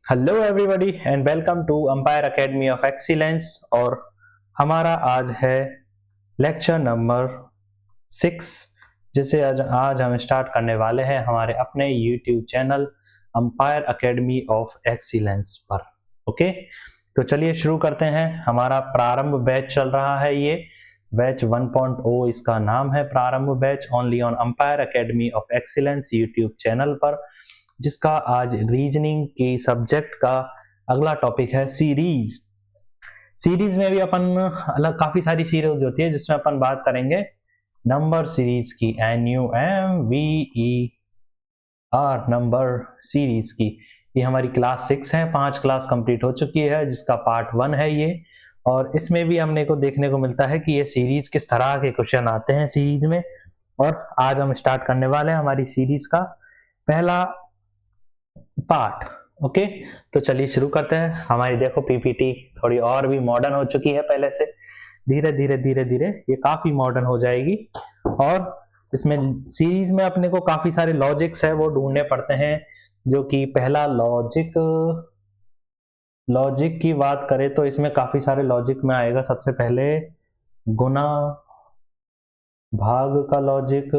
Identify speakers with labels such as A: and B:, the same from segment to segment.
A: Hello everybody and welcome to Umpire Academy of Excellence. और हमारा आज है लेक्चर नंबर 6, जिसे आज हम स्टार्ट करने वाले हैं हमारे अपने YouTube channel umpire Academy of excellence पर। ओके, तो चलिए शुरू करते हैं। हमारा प्रारंभ बैच चल रहा है, ये बैच 1.0 इसका नाम है, प्रारंभ batch only on umpire Academy of excellence YouTube channel पर, जिसका आज रीजनिंग की सब्जेक्ट का अगला टॉपिक है सीरीज। सीरीज में भी अपन अलग काफी सारी सीरीज होती है, जिसमें अपन बात करेंगे नंबर सीरीज की, NUMBER नंबर सीरीज की। ये हमारी क्लास 6 है, 5 क्लास कंप्लीट हो चुकी है, जिसका पार्ट 1 है ये। और इसमें भी हमने को देखने को मिलता है कि ये सीरीज किस तरह के क्वेश्चन आते हैं सीरीज में। और आज हम स्टार्ट करने वाले हैं हमारी सीरीज का पहला पार्ट। ओके, तो चलिए शुरू करते हैं। हमारी देखो पीपीटी थोड़ी और भी मॉडर्न हो चुकी है पहले से, धीरे धीरे ये काफी मॉडर्न हो जाएगी। और इसमें सीरीज में अपने को काफी सारे लॉजिक्स है वो ढूंढने पड़ते हैं, जो कि पहला लॉजिक की बात करें तो इसमें काफी सारे लॉजिक में आएगा। सबसे पहले गुना भाग का लॉजिक,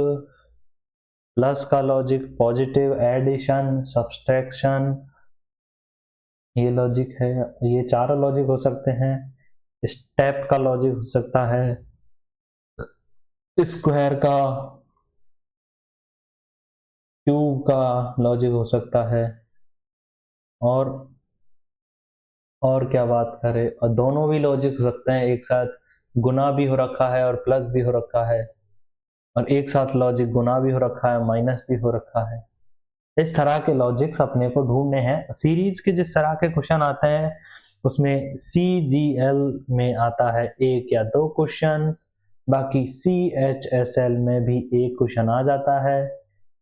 A: प्लस का लॉजिक, पॉजिटिव एडिशन, सब्सट्रैक्शन, ये लॉजिक है। ये चारों लॉजिक हो सकते हैं। स्टेप का लॉजिक हो सकता है, स्क्वायर का, क्यूब का लॉजिक हो सकता है। और क्या बात करें, और दोनों भी लॉजिक हो सकते हैं एक साथ, गुना भी हो रखा है और प्लस भी हो रखा है, और एक साथ लॉजिक गुना भी हो रखा है, माइनस भी हो रखा है। इस तरह के लॉजिक्स अपने को ढूंढने हैं। सीरीज के जिस तरह के क्वेश्चन आते हैं उसमें CGL में आता है 1 या 2 क्वेश्चन, बाकी CHSL में भी 1 क्वेश्चन आ जाता है।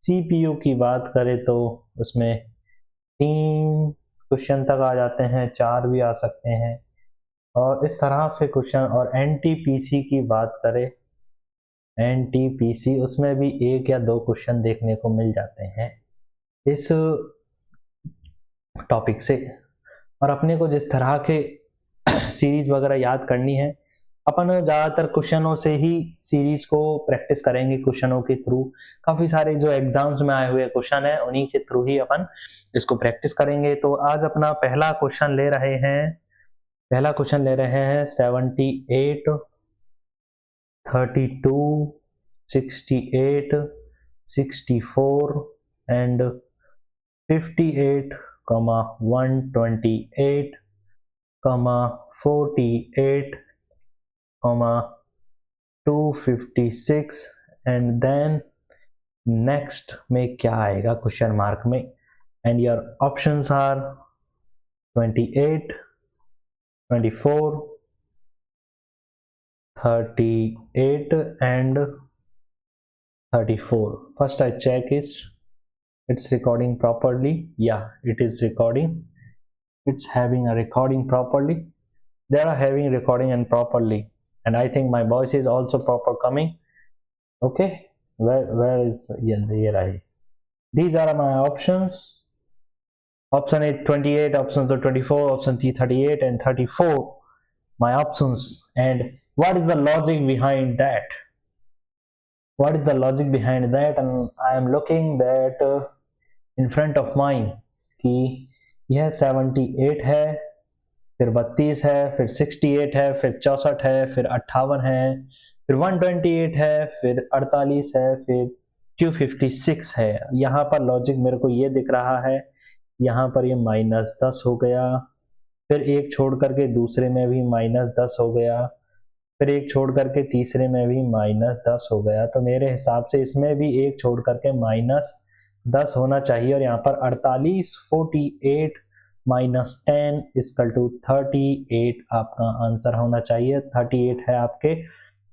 A: CPU की बात करें तो उसमें 3 क्वेश्चन तक आ जाते हैं, 4 भी आ सकते हैं, और इस तरह से क्वेश्चन। और NTPC की बात करें, NTPC उसमें भी 1 या 2 क्वेश्चन देखने को मिल जाते हैं इस टॉपिक से। और अपने को जिस तरह के सीरीज वगैरह याद करनी है, अपन ज़्यादातर क्वेश्चनों से ही सीरीज को प्रैक्टिस करेंगे, क्वेश्चनों के थ्रू। काफ़ी सारे जो एग्जाम्स में आए हुए क्वेश्चन है उन्हीं के थ्रू ही अपन इसको प्रैक्टिस करेंगे। तो आज अपना पहला क्वेश्चन ले रहे हैं 78, 32, 68, 64 एंड 58, 128, 48, 256 एंड देन नेक्स्ट में क्या आएगा क्वेश्चन मार्क में। And your options are 28, 24, 38 and 34. First I check it's recording properly. Yeah, it is recording. It's having a recording properly. They are having recording and properly, and I think my voice is also proper coming. Okay, where is, yeah, here I. These are my options. Option A 28, options are 24, option C 38 and 34. My options. And what is the logic behind that? What is the logic behind that? And I am looking that in front of mine कि यह 78 है, फिर 32 है, फिर 68 है, फिर 64 है, फिर 58 है, फिर 128 है, फिर 48 है, फिर 256 है। यहाँ पर लॉजिक मेरे को ये दिख रहा है, यहाँ पर ये -10 हो गया, फिर एक छोड़ करके दूसरे में भी -10 हो गया, फिर एक छोड़ करके तीसरे में भी -10 हो गया। तो मेरे हिसाब से इसमें भी एक छोड़ करके -10 होना चाहिए। और यहाँ पर 48, 48 -10 = 38 आपका आंसर होना चाहिए। 38 है आपके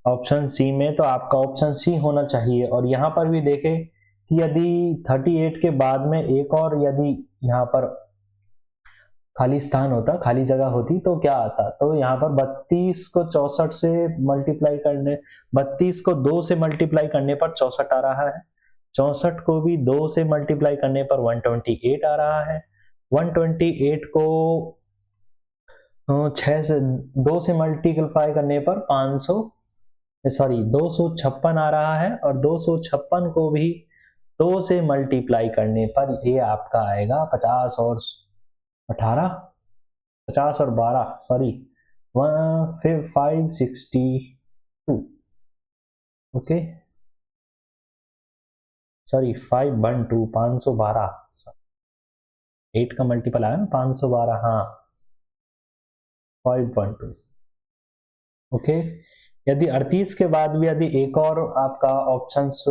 A: ऑप्शन सी में, तो आपका ऑप्शन सी होना चाहिए। और यहाँ पर भी देखें कि यदि 38 के बाद में एक और यदि यहाँ पर खाली स्थान होता, खाली जगह होती, तो क्या आता, तो यहाँ पर 32 को 64 से मल्टीप्लाई करने, 32 को 2 से मल्टीप्लाई करने पर 64 आ रहा है, 64 को भी 2 से मल्टीप्लाई करने पर 128 आ रहा है, 128 को 6 से 2 से मल्टीप्लाई करने पर 256 आ रहा है, और 256 को भी 2 से मल्टीप्लाई करने पर ये आपका आएगा 50 और 18, 50 और 12 फिर 562, ओके 512 512, 8 का मल्टीपल आया ना 512, हाँ 512, ओके। यदि 38 के बाद भी यदि एक और आपका ऑप्शंस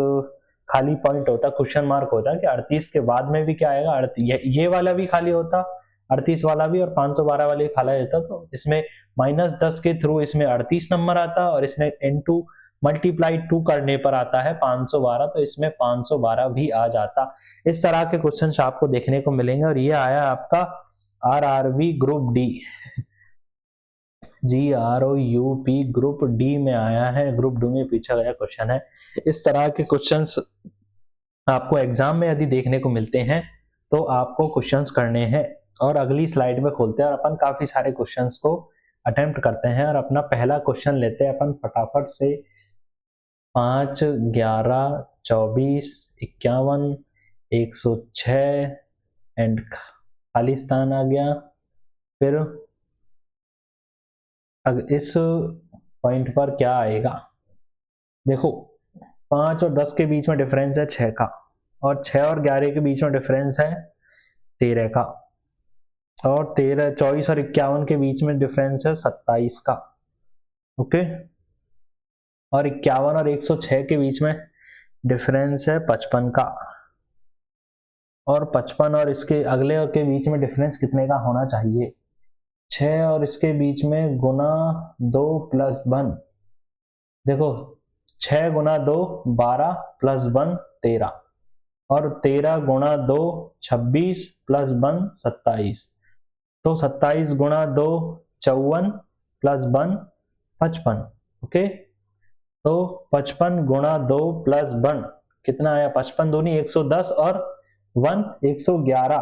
A: खाली पॉइंट होता, क्वेश्चन मार्क होता कि 38 के बाद में भी क्या आएगा, ये वाला भी खाली होता, 38 वाला भी और 512 वाले खाली होता, तो इसमें -10 के थ्रू इसमें 38 नंबर आता, और इसमें इनटू मल्टीप्लाई 2 करने पर आता है 512, तो इसमें 512 भी आ जाता। इस तरह के क्वेश्चंस आपको देखने को मिलेंगे, और ये आया आपका RRB group D, GROUP group D में आया है, ग्रुप डी में पूछा गया क्वेश्चन है। इस तरह के क्वेश्चंस आपको एग्जाम में यदि देखने को मिलते हैं तो आपको क्वेश्चंस करने हैं। और अगली स्लाइड में खोलते हैं और अपन काफी सारे क्वेश्चंस को अटेम्प्ट करते हैं, और अपना पहला क्वेश्चन लेते हैं अपन फटाफट से। 5, 11, 24, 51, 106 एंड खालिस्तान आ गया। फिर इस पॉइंट पर क्या आएगा, देखो 5 और 10 के बीच में डिफरेंस है 6 का, और 6 और 11 के बीच में डिफरेंस है 13 का, और 13, 24 और 51 के बीच में डिफरेंस है 27 का, ओके। और 51 और 106 के बीच में डिफरेंस है 55 का, और 55 और इसके अगले और के बीच में डिफरेंस कितने का होना चाहिए, 6 और इसके बीच में गुना 2 प्लस 1, देखो 6 गुना 2 12 प्लस 1 13, और 13 गुना 2 26 प्लस 1 27, तो 27 गुना 2 54 प्लस 1 55, ओके। तो 55 गुना 2 प्लस 1 कितना आया, 55 दूनी 110 और 1 111,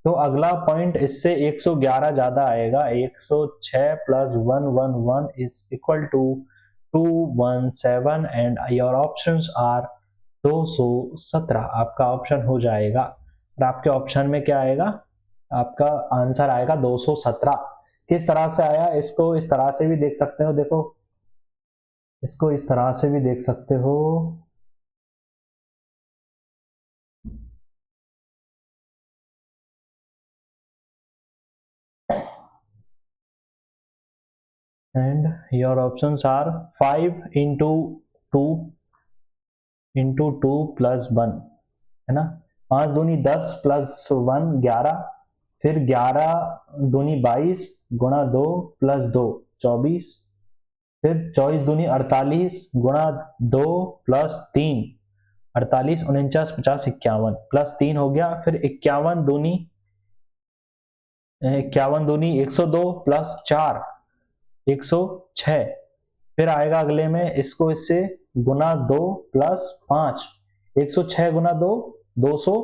A: तो अगला पॉइंट इससे 111 ज्यादा आएगा, 106 plus 111 is equal to 217, and your options are 217, आपका ऑप्शन हो जाएगा। और आपके ऑप्शन में क्या आएगा, आपका आंसर आएगा 217। किस तरह से आया, इसको इस तरह से भी देख सकते हो, देखो इसको इस तरह से भी देख सकते हो, and your options are 5 into 2 plus 1, है ना, 5 दूनी 10 प्लस 1 11, फिर 11 दूनी 22 गुणा 2 प्लस 2 24, फिर 24 दूनी 48 गुणा 2 प्लस 3 48, 49, 50, 51 प्लस 3 हो गया, फिर 51 दूनी 102 प्लस 4 106, फिर आएगा अगले में इसको इससे गुना 2 प्लस 5, 106 गुना 2 200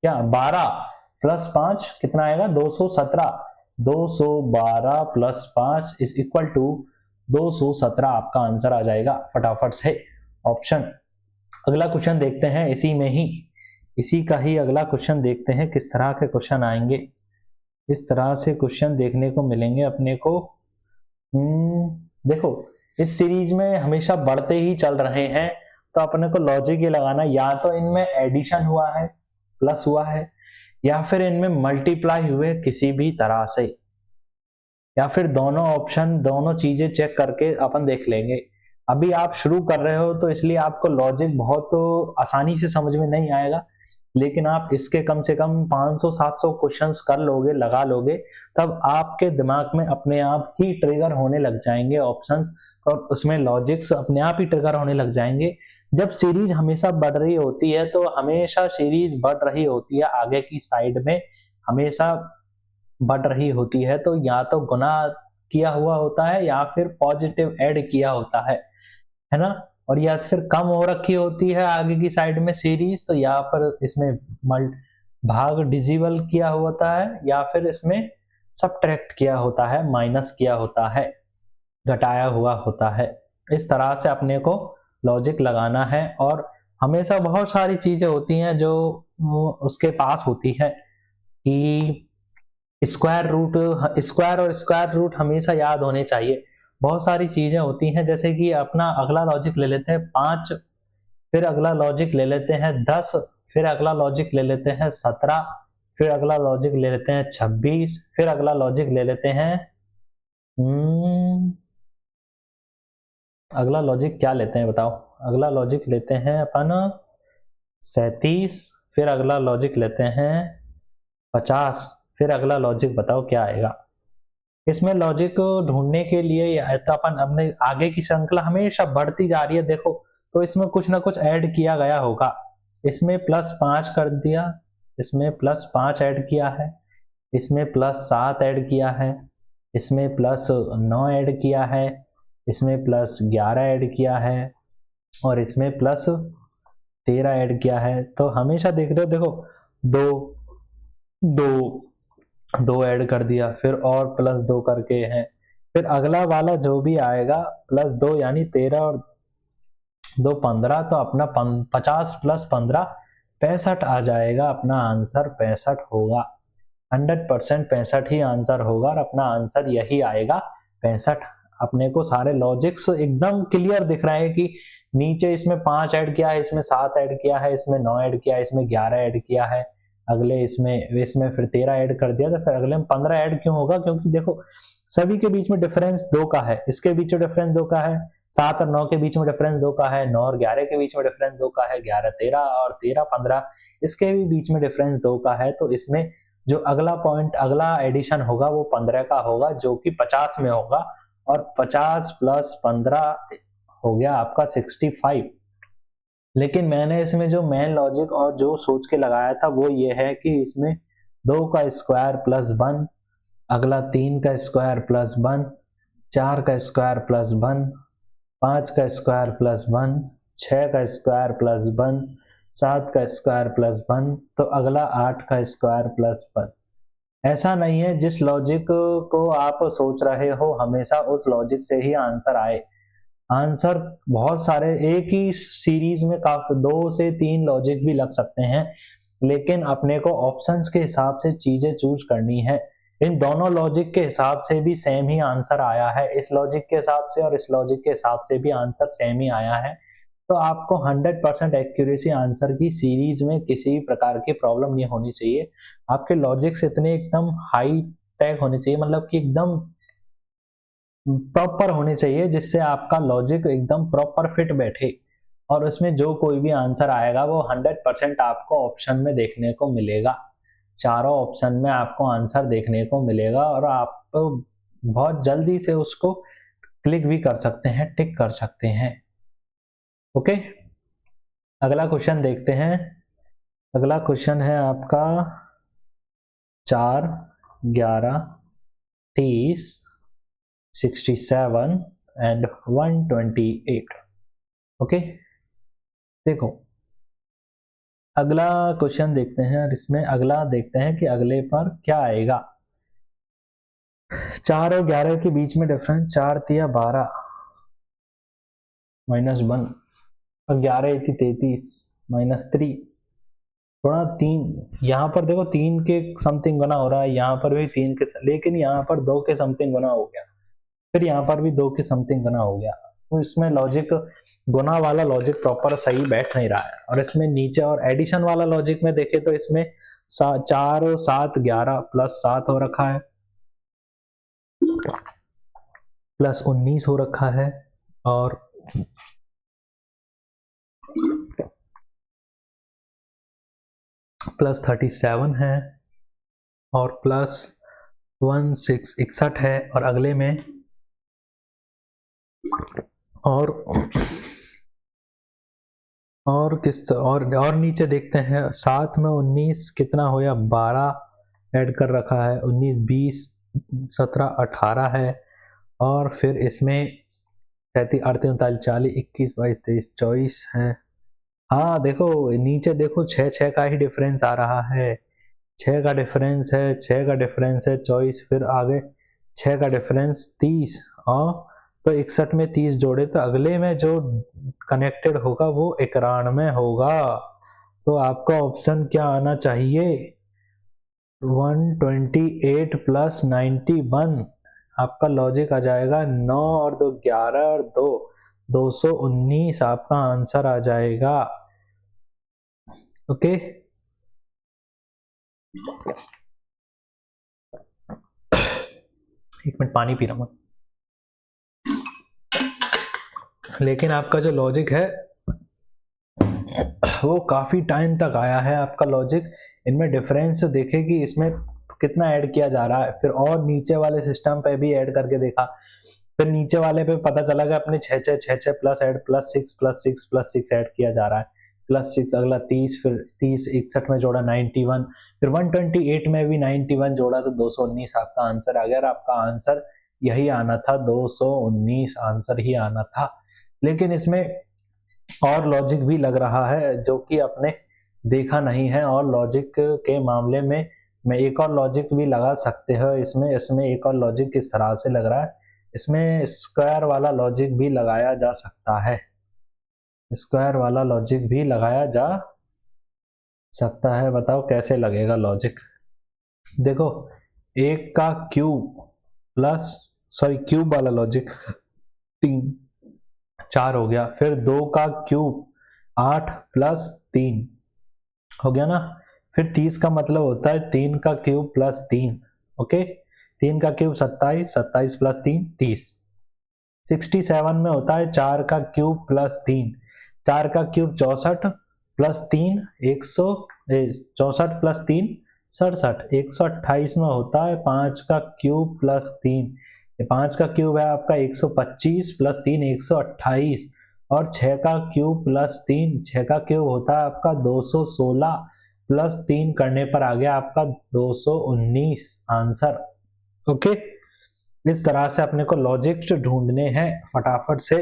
A: क्या 12 प्लस 5 कितना आएगा 217, 212 प्लस 5 इज इक्वल टू 217, आपका आंसर आ जाएगा फटाफट से ऑप्शन। अगला क्वेश्चन देखते हैं, इसी का ही अगला क्वेश्चन देखते हैं किस तरह के क्वेश्चन आएंगे। इस तरह से क्वेश्चन देखने को मिलेंगे अपने को। देखो इस सीरीज में हमेशा बढ़ते ही चल रहे हैं, तो अपने को लॉजिक ये लगाना, या तो इनमें एडिशन हुआ है प्लस हुआ है, या फिर इनमें मल्टीप्लाई हुए किसी भी तरह से, या फिर दोनों ऑप्शन दोनों चीजें चेक करके अपन देख लेंगे। अभी आप शुरू कर रहे हो तो इसलिए आपको लॉजिक बहुत आसानी से समझ में नहीं आएगा, लेकिन आप इसके कम से कम 500-700 क्वेश्चंस कर लोगे, लगा लोगे, तब आपके दिमाग में अपने आप ही ट्रिगर होने लग जाएंगे ऑप्शंस, और उसमें लॉजिक्स अपने आप ही ट्रिगर होने लग जाएंगे। जब सीरीज हमेशा बढ़ रही होती है तो हमेशा सीरीज बढ़ रही होती है, आगे की साइड में हमेशा बढ़ रही होती है, तो या तो गुना किया हुआ होता है या फिर पॉजिटिव ऐड किया होता है ना, और या फिर कम हो रखी होती है आगे की साइड में सीरीज, तो यहाँ पर इसमें भाग डिजिबल किया होता है या फिर इसमें सबट्रैक्ट किया होता है, माइनस किया होता है, घटाया हुआ होता है। इस तरह से अपने को लॉजिक लगाना है। और हमेशा बहुत सारी चीजें होती हैं जो उसके पास होती है कि स्क्वायर रूट, स्क्वायर और स्क्वायर रूट हमेशा याद होने चाहिए। बहुत सारी चीजें होती हैं, जैसे कि अपना अगला लॉजिक ले लेते हैं 5, फिर अगला लॉजिक ले लेते हैं 10, फिर अगला लॉजिक ले लेते हैं 17, फिर अगला लॉजिक ले लेते हैं 26, फिर अगला लॉजिक ले लेते हैं अगला लॉजिक क्या लेते हैं बताओ? अगला लॉजिक लेते हैं अपन 37, फिर अगला लॉजिक लेते हैं 50, फिर अगला लॉजिक बताओ क्या आएगा? इसमें लॉजिक ढूंढने के लिए तो अपन अपने आगे की श्रृंखला हमेशा बढ़ती जा रही है देखो, तो इसमें कुछ ना कुछ ऐड किया गया होगा। इसमें +5 कर दिया, इसमें +5 ऐड किया है, इसमें +7 ऐड किया है, इसमें +9 ऐड किया है, इसमें +11 ऐड किया है और इसमें +13 ऐड किया है। तो हमेशा देख रहे हो, देखो 2 2 2 ऐड कर दिया, फिर और +2 करके है, फिर अगला वाला जो भी आएगा +2 यानी 13 और 2 15, तो अपना 50 + 15 65 आ जाएगा। अपना आंसर 65 होगा, 100% 65 ही आंसर होगा और अपना आंसर यही आएगा 65। अपने को सारे लॉजिक्स एकदम क्लियर दिख रहे हैं कि नीचे इसमें 5 ऐड किया है, इसमें 7 ऐड किया है, इसमें 9 ऐड किया है, इसमें 11 ऐड किया है, अगले इसमें फिर 13 ऐड कर दिया, तो फिर अगले में 15 ऐड क्यों होगा? क्योंकि देखो सभी के बीच में डिफरेंस 2 का है, इसके बीच में डिफरेंस 2 का है, 7 और 9 के बीच में डिफरेंस 2 का है, 9 और 11 के बीच में डिफरेंस 2 का है, 11 13 और 13 15 इसके भी बीच में डिफरेंस 2 का है। तो इसमें जो अगला पॉइंट, अगला एडिशन होगा वो 15 का होगा, जो कि 50 में होगा, और 50 + 15 हो गया आपका 65। लेकिन मैंने इसमें जो मेन लॉजिक और जो सोच के लगाया था वो ये है कि इसमें 2 का स्क्वायर +1, अगला 3 का स्क्वायर +1, 4 का स्क्वायर +1, 5 का स्क्वायर +1, 6 का स्क्वायर +1, 7 का स्क्वायर +1, तो अगला 8 का स्क्वायर +1। ऐसा नहीं है जिस लॉजिक को आप सोच रहे हो हमेशा उस लॉजिक से ही आंसर आए। आंसर बहुत सारे एक ही सीरीज में काफी 2 से 3 लॉजिक भी लग सकते हैं, लेकिन अपने को ऑप्शंस के हिसाब से चीजें चूज करनी है। इन दोनों लॉजिक के हिसाब से भी सेम ही आंसर आया है, इस लॉजिक के हिसाब से और इस लॉजिक के हिसाब से भी आंसर सेम ही आया है। तो आपको 100% एक्यूरेसी आंसर की सीरीज में किसी भी प्रकार की प्रॉब्लम नहीं होनी चाहिए। आपके लॉजिक्स इतने एकदम हाई टेक होने चाहिए, मतलब कि एकदम प्रॉपर होने चाहिए, जिससे आपका लॉजिक एकदम प्रॉपर फिट बैठे और उसमें जो कोई भी आंसर आएगा वो 100% आपको ऑप्शन में देखने को मिलेगा। चारों ऑप्शन में आपको आंसर देखने को मिलेगा और आप बहुत जल्दी से उसको क्लिक भी कर सकते हैं, टिक कर सकते हैं। ओके, अगला क्वेश्चन देखते हैं। अगला क्वेश्चन है आपका 4, 11, 30, 67 एंड 128। ओके, देखो अगला क्वेश्चन देखते हैं और इसमें अगला देखते हैं कि अगले पर क्या आएगा। 4 और 11 के बीच में डिफरेंस 4 तिया 12 -1 और 11 × 33 -3। थोड़ा 3 यहाँ पर देखो 3 के समथिंग गुना हो रहा है, यहाँ पर भी 3 के, लेकिन यहाँ पर 2 के समथिंग गुना हो गया, फिर यहाँ पर भी 2 के समथिंग गुना हो गया। तो इसमें लॉजिक गुना वाला लॉजिक प्रॉपर सही बैठ नहीं रहा है। और इसमें नीचे और एडिशन वाला लॉजिक में देखे तो इसमें 4 और 7 11 +7 हो रखा है, +19 हो रखा है, और +37 है, और +16 61 है, और अगले में और किस और नीचे देखते हैं 7 में 19 कितना हो या 12 ऐड कर रखा है, 19 20 17 18 है, और फिर इसमें 33 38 39 40 21 22 23 24 है। हाँ देखो नीचे देखो 6 6 का ही डिफरेंस आ रहा है, 6 का डिफरेंस है, 6 का डिफरेंस है 24, फिर आगे 6 का डिफरेंस 30, और तो 61 में 30 जोड़े तो अगले में जो कनेक्टेड होगा वो 91 होगा। तो आपका ऑप्शन क्या आना चाहिए? 128 प्लस 91। आपका लॉजिक आ जाएगा 9 और 2 11 और 2 219 आपका आंसर आ जाएगा। ओके, एक मिनट पानी पी रहा हूँ। लेकिन आपका जो लॉजिक है वो काफी टाइम तक आया है आपका लॉजिक। इनमें डिफरेंस देखे कि इसमें कितना ऐड किया जा रहा है, फिर और नीचे वाले सिस्टम पे भी ऐड करके देखा, फिर नीचे वाले पे पता चला कि अपने 6 प्लस ऐड प्लस 6 ऐड किया जा रहा है, प्लस 6 अगला 30, फिर 30 61 में जोड़ा 91, फिर 128 में भी 91 जोड़ा तो 219 आपका आंसर आ गया। और आपका आंसर यही आना था, 219 आंसर ही आना था। लेकिन इसमें और लॉजिक भी लग रहा है जो कि आपने देखा नहीं है, और लॉजिक के मामले में मैं एक और लॉजिक भी लगा सकते हो इसमें एक और लॉजिक किस तरह से लग रहा है, इसमें स्क्वायर वाला लॉजिक भी लगाया जा सकता है, स्क्वायर वाला लॉजिक भी लगाया जा सकता है। बताओ कैसे लगेगा लॉजिक? देखो, एक का क्यूब प्लस क्यूब वाला लॉजिक 4 हो गया, फिर 2 का क्यूब 8 प्लस 3 हो गया ना, फिर 30 का मतलब होता है 3 का क्यूब प्लस 3। ओके, 3 का क्यूब 27, 27 प्लस 3 30। 67 में होता है 4 का क्यूब प्लस 3, 4 का क्यूब 64 प्लस 3 64 प्लस 3 67। 128 में होता है 5 का क्यूब प्लस 3, 5 का क्यूब है आपका 125 प्लस 3 128, और 6 का क्यूब प्लस 3, 6 का क्यूब होता है आपका 216 प्लस 3 करने पर आ गया आपका 219 आंसर। ओके, इस तरह से अपने को लॉजिक ढूंढने हैं फटाफट से।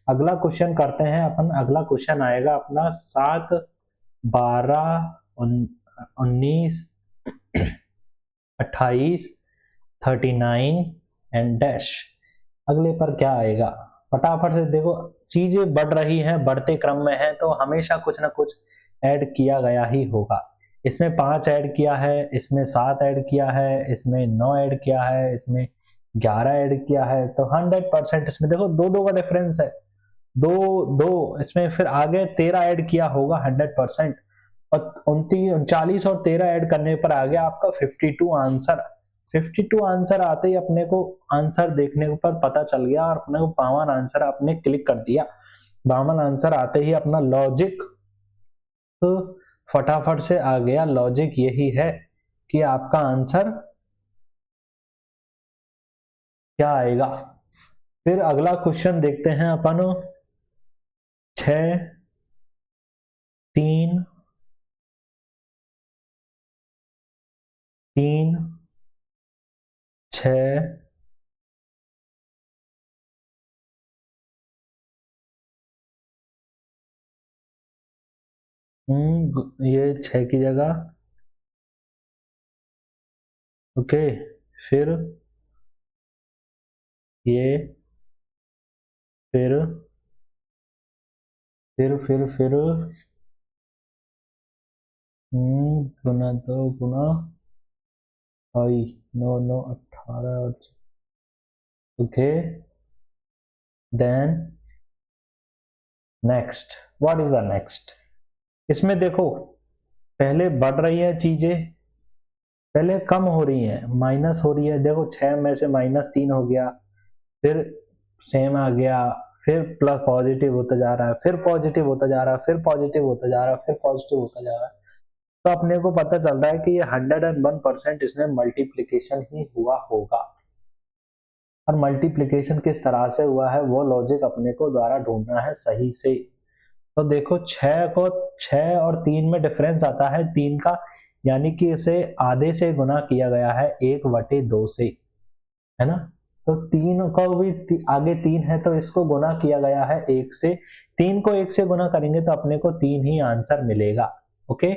A: अगला क्वेश्चन करते हैं अपन। अगला क्वेश्चन आएगा अपना 7 12 19 28 39 एंड डैश। अगले पर क्या आएगा फटाफट से देखो। चीजें बढ़ रही हैं, बढ़ते क्रम में है, तो हमेशा कुछ ना कुछ ऐड किया गया ही होगा। इसमें 5 ऐड किया है, इसमें 7 ऐड किया है, इसमें 9 ऐड किया है, इसमें 11 ऐड किया है, तो 100% इसमें देखो 2 का डिफरेंस है, 2 इसमें फिर आगे 13 ऐड किया होगा 100%, और 39 और 13 ऐड करने पर आ गया आपका 52 आंसर। 52 आंसर आते ही अपने को आंसर देखने पर पता चल गया, और अपने को 52 आंसर आपने क्लिक कर दिया। 52 आंसर आते ही अपना लॉजिक तो फटाफट से आ गया। लॉजिक यही है कि आपका आंसर क्या आएगा। फिर अगला क्वेश्चन देखते हैं अपन। 6 3 3 6 ये 6 की जगह। ओके, फिर ये, फिर गुना 2 गुना 9 9 18 और okay, then next. What is the next? इसमें देखो पहले बढ़ रही है चीजें, पहले कम हो रही है, माइनस हो रही है। देखो 6 में से -3 हो गया, फिर सेम आ गया, फिर प्लस पॉजिटिव होता जा रहा है, फिर पॉजिटिव होता जा रहा है, फिर पॉजिटिव होता जा रहा है, फिर पॉजिटिव होता जा रहा है। तो अपने को पता चल रहा है कि ये 101% इसमें मल्टीप्लिकेशन ही हुआ होगा। और मल्टीप्लिकेशन किस तरह से हुआ है वो लॉजिक अपने को द्वारा ढूंढना है सही से। तो देखो 6 और 3 में डिफरेंस आता है 3 का, यानी कि इसे आधे से गुना किया गया है 1/2 से, है ना। तो 3 को भी आगे 3 है तो इसको गुना किया गया है 1 से। 3 को 1 से गुना करेंगे तो अपने को 3 ही आंसर मिलेगा। ओके,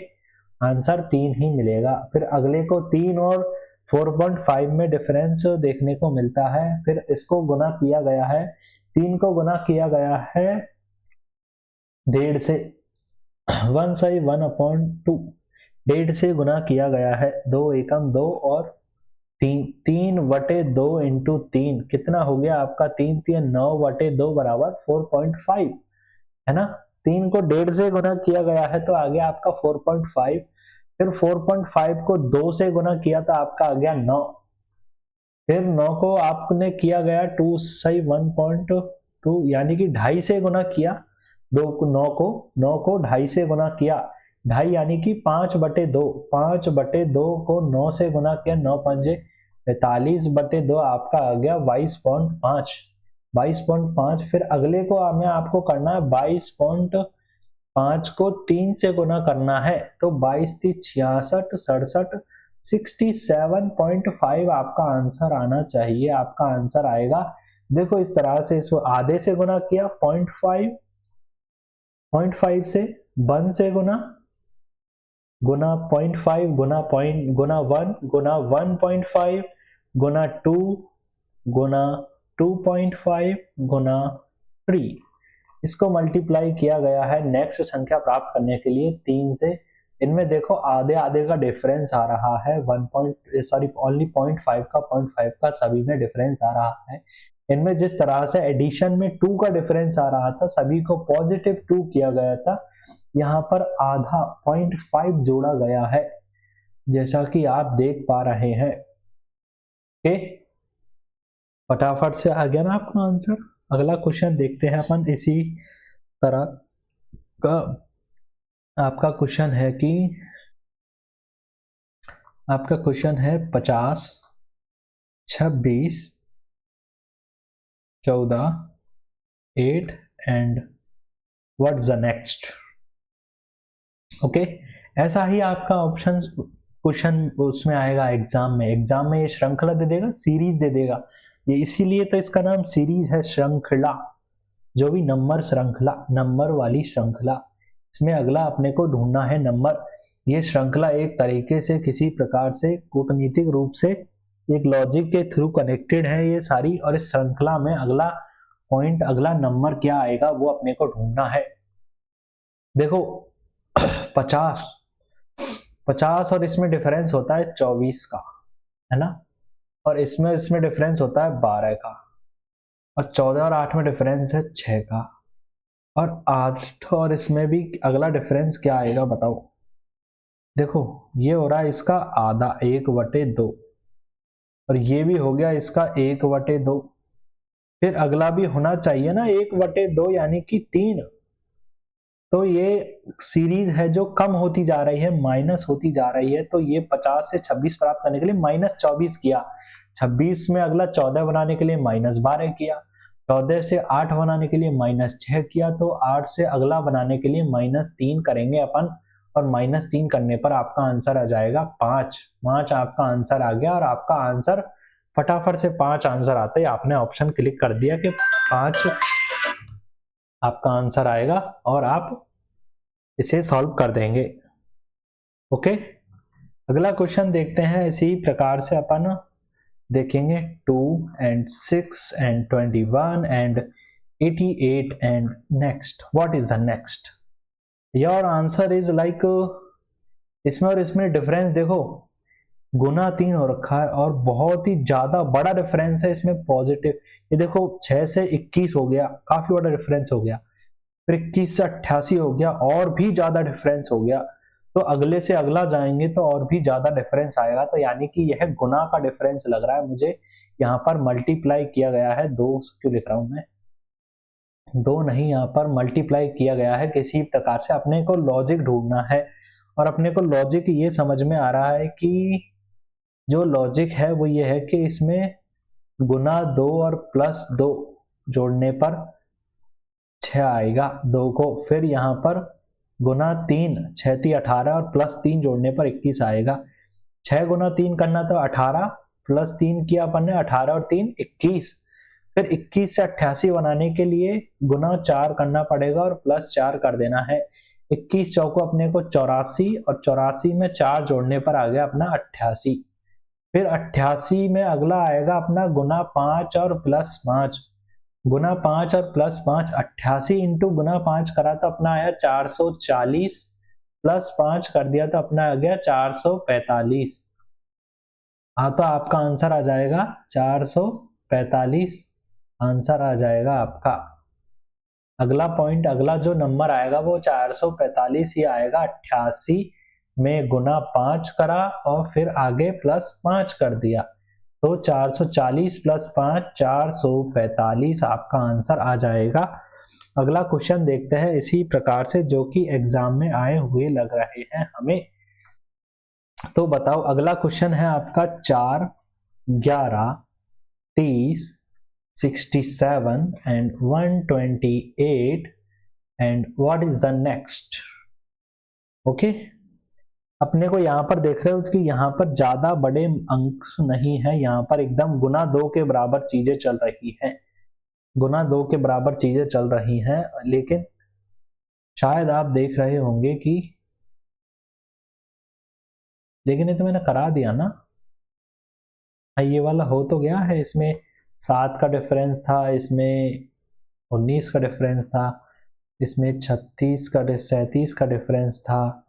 A: आंसर 3 ही मिलेगा। फिर अगले को 3 और 4.5 में डिफरेंस देखने को मिलता है। फिर इसको गुना किया गया है, 3 को गुना किया गया है 1.5 से, 1 सही 1/2, 1.5 से गुना किया गया है, 2 एकम 2 और 3/2 इंटू 3 कितना हो गया आपका, 3 3 9/2 बराबर 4.5 है ना। 3 को 1.5 से गुना किया गया है तो आ गया आपका 4.5। फिर 4.5 को 2 से गुना किया तो आपका आ गया 9। फिर 9 को आपने किया गया 2 सही 1.2 यानी कि 2.5 से गुना किया। 9 को 2.5 से गुना किया, 2.5 यानी कि 5/2, 5/2 को 9 से गुना किया, 9 पंजे 45/2 आपका आ गया 22.5, 22.5। फिर अगले को मैं आपको करना है 22.5 को 3 से गुना करना है तो 22 3 66 67 67.5 आपका आंसर आना चाहिए। आपका आंसर आएगा, देखो इस तरह से, इसको आधे से गुना किया 0.5, 0.5 से 1 से गुना 0.5 गुना 1 गुना 1.5 गुना 2 गुना 2.5 गुना 3, इसको मल्टीप्लाई किया गया है नेक्स्ट संख्या प्राप्त करने के लिए 3 से। इनमें देखो आधे आधे का डिफरेंस आ रहा है, ओनली 0.5 का सभी में डिफरेंस आ रहा है। इनमें जिस तरह से एडिशन में 2 का डिफरेंस आ रहा था, सभी को +2 किया गया था, यहाँ पर आधा 0.5 जोड़ा गया है, जैसा कि आप देख पा रहे हैं। ओके, फटाफट से आ गया ना आपका आंसर। अगला क्वेश्चन देखते हैं अपन। इसी तरह का आपका क्वेश्चन है कि आपका क्वेश्चन है 50 26 14 8 and what's the next. Okay, ऐसा ही आपका ऑप्शन क्वेश्चन उसमें आएगा एग्जाम में ये श्रृंखला दे देगा, सीरीज दे देगा, ये इसीलिए तो इसका नाम सीरीज है, श्रृंखला, जो भी नंबर श्रृंखला, नंबर वाली श्रृंखला। इसमें अगला अपने को ढूंढना है नंबर। ये श्रृंखला एक तरीके से किसी प्रकार से कूटनीतिक रूप से एक लॉजिक के थ्रू कनेक्टेड है ये सारी, और इस श्रृंखला में अगला पॉइंट, अगला नंबर क्या आएगा वो अपने को ढूंढना है। देखो 50 और इसमें डिफरेंस होता है 24 का, है ना, और इसमें डिफरेंस होता है 12 का, और 14 और 8 में डिफरेंस है 6 का, और 8 और इसमें भी अगला डिफरेंस क्या आएगा बताओ। देखो ये हो रहा है इसका आधा 1/2, और ये भी हो गया इसका 1/2। फिर अगला भी होना चाहिए ना 1/2 यानी कि 3। तो ये सीरीज है जो कम होती जा रही है, माइनस होती जा रही है। तो ये 50 से 26 प्राप्त करने के लिए -24 किया, 26 में अगला 14 बनाने के लिए -12 किया, 14 से 8 बनाने के लिए -6 किया, तो 8 से अगला बनाने के लिए -3 करेंगे अपन, और -3 करने पर आपका आंसर आ जाएगा 5। 5 आपका आंसर आ गया, और आपका आंसर फटाफट से 5 आंसर आते ही आपने ऑप्शन क्लिक कर दिया कि 5 आपका आंसर आएगा, और आप इसे सॉल्व कर देंगे। ओके, अगला क्वेश्चन देखते हैं। इसी प्रकार से अपन देखेंगे 2 and 6 and 21 and 88 and next, what is the next? your answer is like, इसमें और इसमें डिफरेंस देखो गुना 3 हो रखा है, और बहुत ही ज्यादा बड़ा डिफरेंस है इसमें पॉजिटिव। ये देखो 6 से 21 हो गया, काफी बड़ा डिफरेंस हो गया, फिर 21 से 88 हो गया, और भी ज्यादा डिफरेंस हो गया। तो अगले से अगला जाएंगे तो और भी ज्यादा डिफरेंस आएगा, तो यानी कि यह गुना का डिफरेंस लग रहा है मुझे। यहाँ पर मल्टीप्लाई किया गया है, 2 क्यों लिख रहा हूं मैं, 2 नहीं, यहाँ पर मल्टीप्लाई किया गया है। किसी प्रकार से अपने को लॉजिक ढूंढना है, और अपने को लॉजिक ये समझ में आ रहा है कि जो लॉजिक है वो ये है कि इसमें गुना 2 और +2 जोड़ने पर 6 आएगा 2 को, फिर यहाँ पर गुना 3, 6 3 18, और +3 जोड़ने पर 21 आएगा। 6 गुना 3 करना तो 18, +3 किया अपन ने, 18 और 3 21, फिर 21 से 88 बनाने के लिए गुना 4 करना पड़ेगा और +4 कर देना है। 21 चौको अपने को 84 और 84 में 4 जोड़ने पर आ गया अपना 88। फिर 88 में अगला आएगा अपना गुना 5 और प्लस 5, गुना 5 और प्लस 5, 88 इंटू गुना 5 करा तो अपना आया 440, प्लस 5 कर दिया तो अपना आ गया 445। हाँ तो आपका आंसर आ जाएगा 445, आंसर आ जाएगा आपका। अगला पॉइंट, अगला जो नंबर आएगा वो 445 ही आएगा। 88 में गुना 5 करा और फिर आगे प्लस 5 कर दिया तो 440 प्लस 5 445 आपका आंसर आ जाएगा। अगला क्वेश्चन देखते हैं इसी प्रकार से जो कि एग्जाम में आए हुए लग रहे हैं हमें। तो बताओ अगला क्वेश्चन है आपका 4, 11, 30, 67 and 128 and what is the next? Okay अपने को यहाँ पर देख रहे हो कि यहाँ पर ज्यादा बड़े अंक नहीं है, यहाँ पर एकदम गुना 2 के बराबर चीजें चल रही हैं, गुना 2 के बराबर चीजें चल रही हैं। लेकिन शायद आप देख रहे होंगे कि लेकिन ये तो मैंने करा दिया ना, ये वाला हो तो गया है, इसमें 7 का डिफरेंस था, इसमें 19 का डिफरेंस था, इसमें 37 का डिफरेंस था,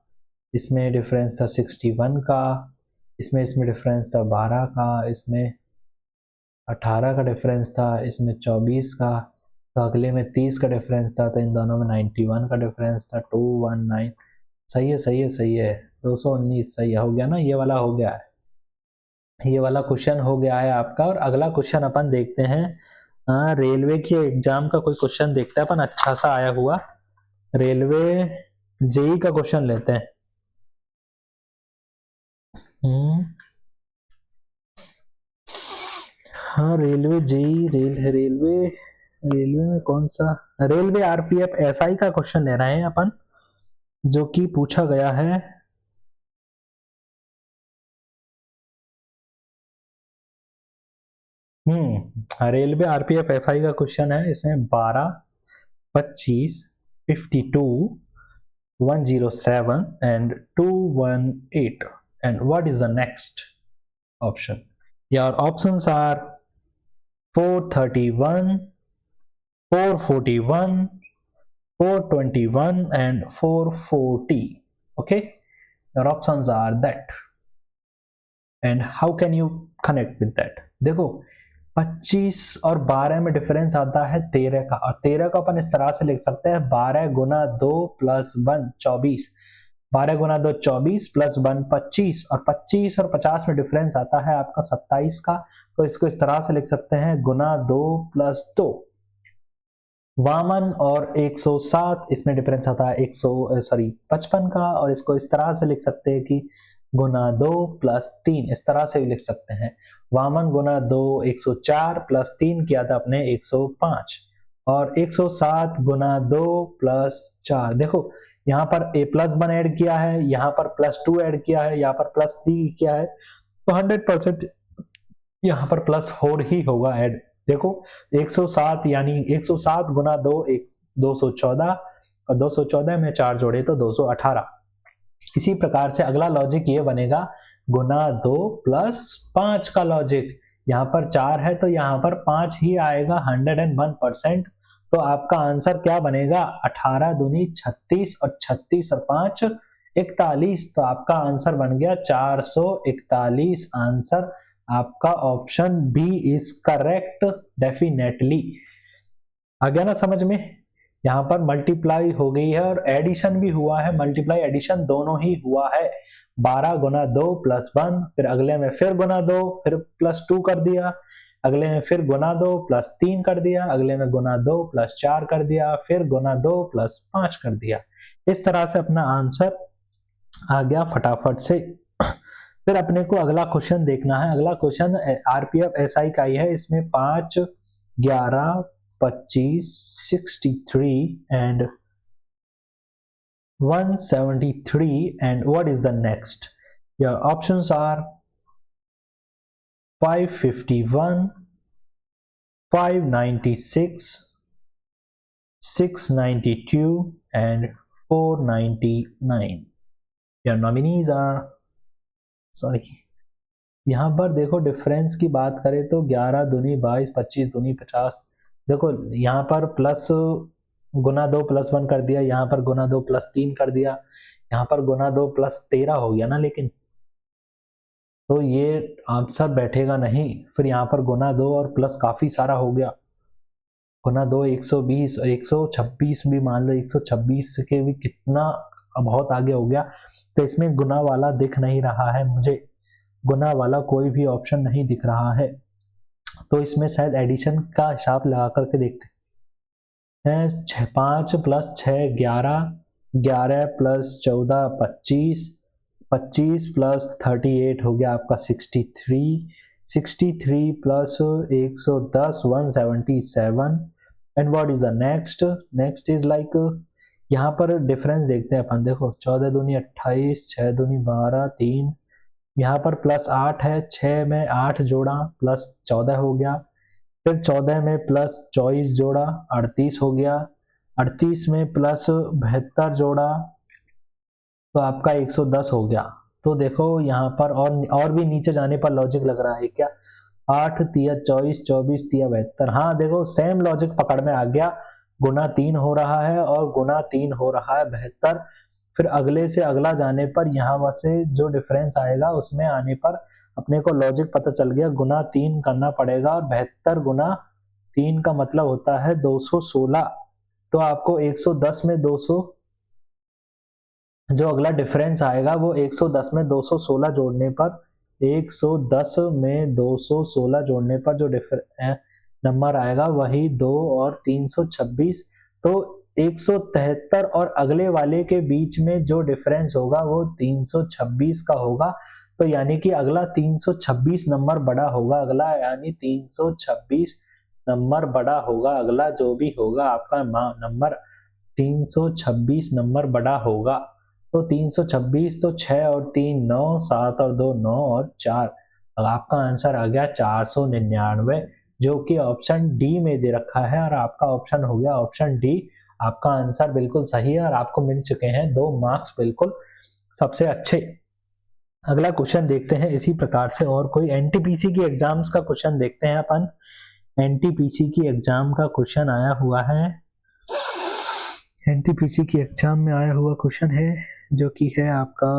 A: इसमें डिफरेंस था 61 का, इसमें डिफरेंस था 12 का, इसमें 18 का डिफरेंस था, इसमें 24 का, तो अगले में 30 का डिफरेंस था, तो इन दोनों में 91 का डिफरेंस था, 219। सही है सही है सही है, 219 सही हो गया ना, ये वाला हो गया है, ये वाला क्वेश्चन हो गया है आपका। और अगला क्वेश्चन अपन देखते हैं, रेलवे के एग्जाम का कोई क्वेश्चन देखते हैं अपन, अच्छा सा आया हुआ रेलवे जेई का क्वेश्चन लेते हैं। हाँ रेलवे जेई, रेलवे में कौन सा, रेलवे आरपीएफ एसआई का क्वेश्चन ले रहे हैं अपन, जो कि पूछा गया है रेलवे आरपीएफ एफआई का क्वेश्चन है। इसमें 12, 25, 52, 107 and 218 and what is the next option? Your options are 431, 441, 421 and 440. Okay, your options are that and how can you connect with that? देखो 25 और 12 में डिफरेंस आता है 13 का, और 13 को अपन इस तरह से लिख सकते हैं 12 गुना 2 प्लस 1 24, 12 गुना 2 24 प्लस 1 25, और 25 और 50 में डिफरेंस आता है आपका 27 का, तो इसको इस तरह से लिख सकते हैं गुना 2 प्लस 2। वामन और 107 इसमें डिफरेंस आता है 55 का, और इसको इस तरह से लिख सकते हैं कि गुना 2 प्लस 3, इस तरह से भी लिख सकते हैं। वामन गुना 2 104 प्लस 3 किया था अपने 105, और 107 गुना 2 प्लस 4, देखो यहाँ पर a प्लस 1 ऐड किया है, यहाँ पर प्लस 2 ऐड किया है, यहाँ पर प्लस 3 किया है, तो 100% यहाँ पर प्लस 4 ही होगा ऐड। देखो 107 यानी 107 गुना 2 214, और 214 में 4 जोड़े तो 218। इसी प्रकार से अगला लॉजिक ये बनेगा गुना 2 प्लस 5 का लॉजिक, यहाँ पर 4 है तो यहाँ पर 5 ही आएगा 101%। तो आपका आंसर क्या बनेगा, 18 दूनी 36 और 36 और 5 41, तो आपका आंसर बन गया 441। आंसर आपका option B is correct definitely. आ गया ना समझ में, यहाँ पर मल्टीप्लाई हो गई है और एडिशन भी हुआ है, मल्टीप्लाई एडिशन दोनों ही हुआ है। 12 गुना 2 प्लस 1, फिर अगले में फिर गुना 2, फिर प्लस 2 कर दिया, अगले में फिर गुना 2 प्लस 3 कर दिया, अगले में गुना 2 प्लस 4 कर दिया, फिर गुना 2 प्लस 5 कर दिया। इस तरह से अपना आंसर आ गया फटाफट से। फिर अपने को अगला क्वेश्चन देखना है। अगला क्वेश्चन आरपीएफ एसआई का ही है, इसमें 5, 11, 25, 63 and 173 and what is the next? Your options are 551, 596, 692 and 499. Your nominees are, sorry, यहाँ पर देखो डिफरेंस की बात करें तो 11 दूनी 22, 25 दूनी 50. देखो यहाँ पर प्लस गुना 2 प्लस 1 कर दिया, यहाँ पर गुना 2 प्लस 3 कर दिया, यहाँ पर गुना 2 प्लस 13 हो गया ना. लेकिन तो ये आंसर बैठेगा नहीं. फिर यहाँ पर गुना 2 और प्लस काफी सारा हो गया. गुना 2 120 और 126 भी मान लो, 126 के भी कितना बहुत आगे हो गया. तो इसमें गुना वाला दिख नहीं रहा है मुझे, गुना वाला कोई भी ऑप्शन नहीं दिख रहा है. तो इसमें शायद एडिशन का हिसाब लगा करके देखते हैं. 5 प्लस 6 11, 11 प्लस 14 25, 25 प्लस 38 हो गया आपका 63, 63 plus 110 177. And what is the next? Next is like, यहाँ पर डिफरेंस देखते हैं अपन. देखो 14 दूनी 28, 6 दूनी 12, 3, यहाँ पर प्लस 8 है, 6 में 8 जोड़ा प्लस 14 हो गया. फिर 14 में प्लस 24 जोड़ा 38 हो गया. 38 में प्लस 72 जोड़ा तो आपका 110 हो गया. तो देखो यहाँ पर और भी नीचे जाने पर लॉजिक लग रहा है क्या? 8 तिया 24, 24 तिया 72. हाँ देखो सेम लॉजिक पकड़ में आ गया. गुना 3 हो रहा है और गुना 3 हो रहा है 72. फिर अगले से अगला जाने पर यहाँ से जो डिफरेंस आएगा उसमें आने पर अपने को लॉजिक पता चल गया. गुना 3 करना पड़ेगा और 72 गुना 3 का मतलब होता है 216. तो आपको 110 में 200, जो अगला डिफरेंस आएगा वो 110 में 216 जोड़ने पर, 110 में 216 जोड़ने पर जो नंबर आएगा वही 2 और 326. तो 173 और अगले वाले के बीच में जो डिफरेंस होगा वो 326 का होगा. तो यानी कि अगला 326 नंबर बड़ा होगा. अगला यानी 326 नंबर बड़ा होगा. अगला जो भी होगा आपका नंबर 326 नंबर बड़ा होगा. तो 326, तो 6 और 3 9, 7 और 2 9 और 4. अब आपका आंसर आ गया 499, जो कि ऑप्शन डी में दे रखा है. और आपका ऑप्शन हो गया ऑप्शन डी. आपका आंसर बिल्कुल सही है और आपको मिल चुके हैं 2 मार्क्स, बिल्कुल सबसे अच्छे. अगला क्वेश्चन देखते हैं इसी प्रकार से. और कोई एनटीपीसी की एग्जाम्स का क्वेश्चन देखते हैं अपन. एनटीपीसी की एग्जाम का क्वेश्चन आया हुआ है. एनटीपीसी की एग्जाम में आया हुआ क्वेश्चन है जो कि है आपका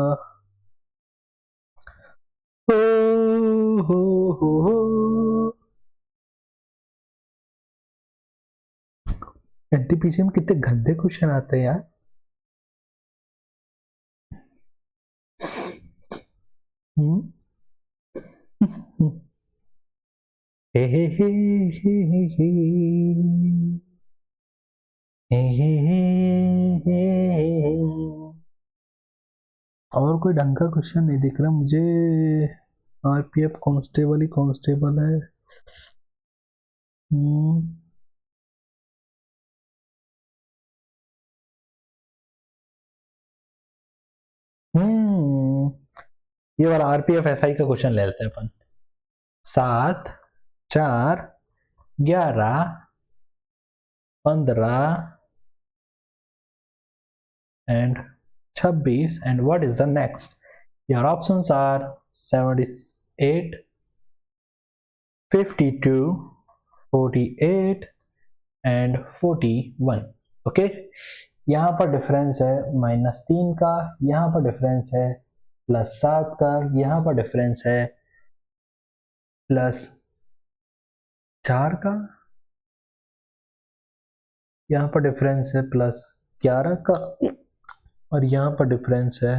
A: एनटीपीसी में कितने गंदे क्वेश्चन आते हैं यार. हे हे हे हे हे हे हे हे हे. और कोई ढंग का क्वेश्चन नहीं दिख रहा मुझे. आरपीएफ कांस्टेबल ही कांस्टेबल है. ये वाला आरपीएफ एसआई का क्वेश्चन ले लेते हैं अपन. 7 4 11 15 and 26. and what is the next? Your options are 78, 52, 48 and 41. Okay, यहाँ पर डिफरेंस है -3 का, यहाँ पर डिफरेंस है +7 का, यहाँ पर डिफरेंस है +4 का, यहाँ पर डिफरेंस है +11 का और यहाँ पर डिफरेंस है.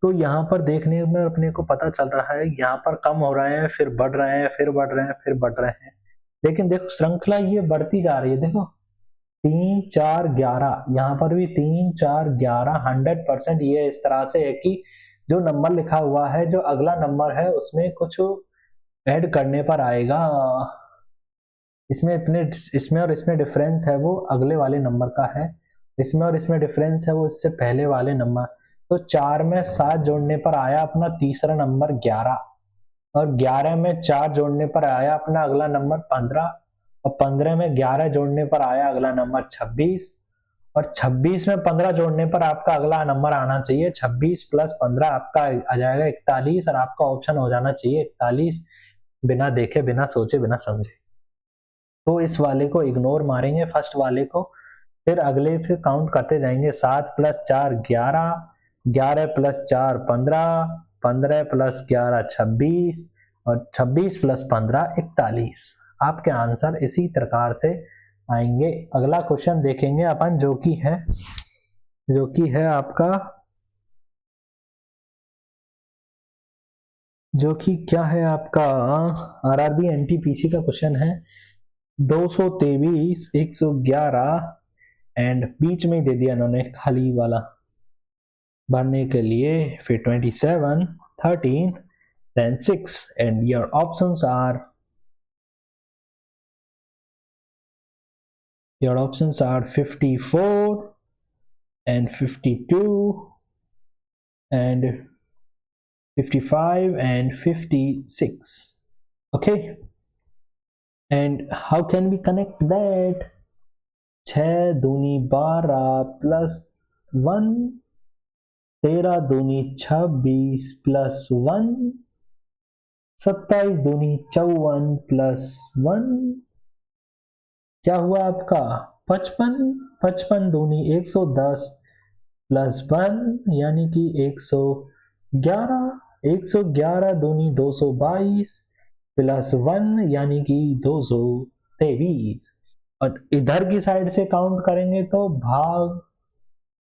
A: तो यहाँ पर देखने में अपने को पता चल रहा है यहाँ पर कम हो रहे हैं, फिर बढ़ रहे हैं, फिर बढ़ रहे हैं, फिर बढ़ रहे हैं. लेकिन देखो श्रृंखला ये बढ़ती जा रही है. देखो 3 4 11, यहाँ पर भी 3 4 11. 100% ये इस तरह से है कि जो नंबर लिखा हुआ है, जो अगला नंबर है उसमें कुछ ऐड करने पर आएगा. इसमें और इसमें डिफरेंस है वो अगले वाले नंबर का है. इसमें और इसमें डिफरेंस है वो इससे पहले वाले नंबर. तो 4 में 7 जोड़ने पर आया अपना तीसरा नंबर 11 और 11 में 4 जोड़ने पर आया अपना अगला नंबर 15 और 15 में 11 जोड़ने पर आया अगला नंबर 26 और 26 में 15 जोड़ने पर आपका अगला नंबर आना चाहिए 26 प्लस 15 आपका आ जाएगा 41 और आपका ऑप्शन हो जाना चाहिए 41 बिना देखे बिना सोचे बिना समझे। तो इस वाले को इग्नोर मारेंगे फर्स्ट वाले को, फिर अगले फिर काउंट करते जाएंगे 7 प्लस 4 11, 11 प्लस 4 15, 15 प्लस 11 26 और 26 प्लस 15 41। आपके आंसर इसी प्रकार से आएंगे। अगला क्वेश्चन देखेंगे अपन जो कि है आपका, जो कि क्या है आपका आरआरबी एनटीपीसी का क्वेश्चन है 223 111 एंड बीच में दे दिया इन्होंने खाली वाला भरने के लिए, फिर 27 13 then 6 and your options are 54 and 52 and 55 and 56. Okay, and how can we connect that? 6 दूनी 12 प्लस 1, 13 दूनी 26 प्लस 1, 27 दूनी 54 प्लस 1, क्या हुआ आपका 55, 55 दूनी 110 प्लस 1 यानी कि 111, 111 दूनी 222 प्लस 1 यानी कि 223। और इधर की साइड से काउंट करेंगे तो भाग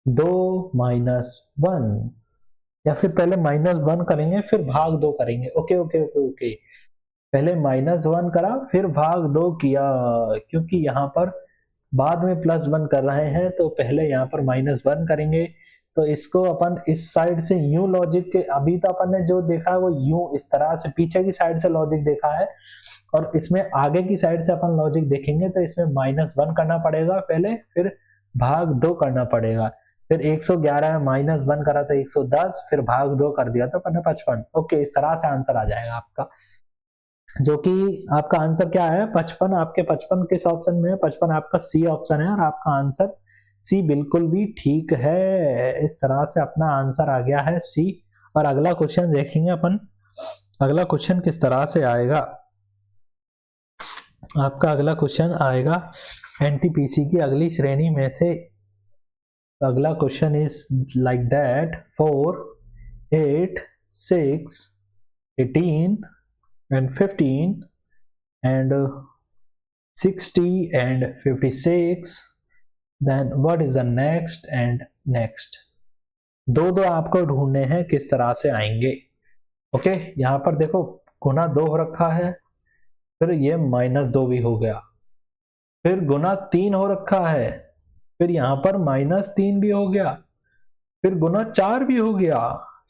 A: 2 माइनस 1, या फिर पहले -1 करेंगे फिर भाग 2 करेंगे। ओके ओके ओके ओके, पहले -1 करा फिर भाग 2 किया, क्योंकि यहाँ पर बाद में +1 कर रहे हैं तो पहले यहाँ पर -1 करेंगे। तो इसको अपन इस साइड से यूं लॉजिक के, अभी तो अपन ने जो देखा है वो यूं इस तरह से पीछे की साइड से लॉजिक देखा है, और इसमें आगे की साइड से अपन लॉजिक देखेंगे तो इसमें -1 करना पड़ेगा पहले, फिर भाग 2 करना पड़ेगा, फिर 111 में -1 करा तो 110, फिर भाग 2 कर दिया तो 55। ओके, इस तरह से आंसर आ जाएगा आपका, जो कि आपका आंसर क्या है 55। आपके 55 किस ऑप्शन में है? 55 आपका सी ऑप्शन है और आपका आंसर सी बिल्कुल भी ठीक है। इस तरह से अपना आंसर आ गया है सी। और अगला क्वेश्चन देखेंगे अपन, अगला क्वेश्चन किस तरह से आएगा। आपका अगला क्वेश्चन आएगा एनटीपीसी की अगली श्रेणी में से। अगला question is like that 4 8 6 18 and 15 and 60 and 56, then what is the next and next? दो आपको ढूंढने हैं किस तरह से आएंगे। ओके, यहाँ पर देखो गुना 2 हो रखा है, फिर ये -2 भी हो गया, फिर गुना 3 हो रखा है, फिर यहाँ पर -3 भी हो गया, फिर गुना 4 भी हो गया,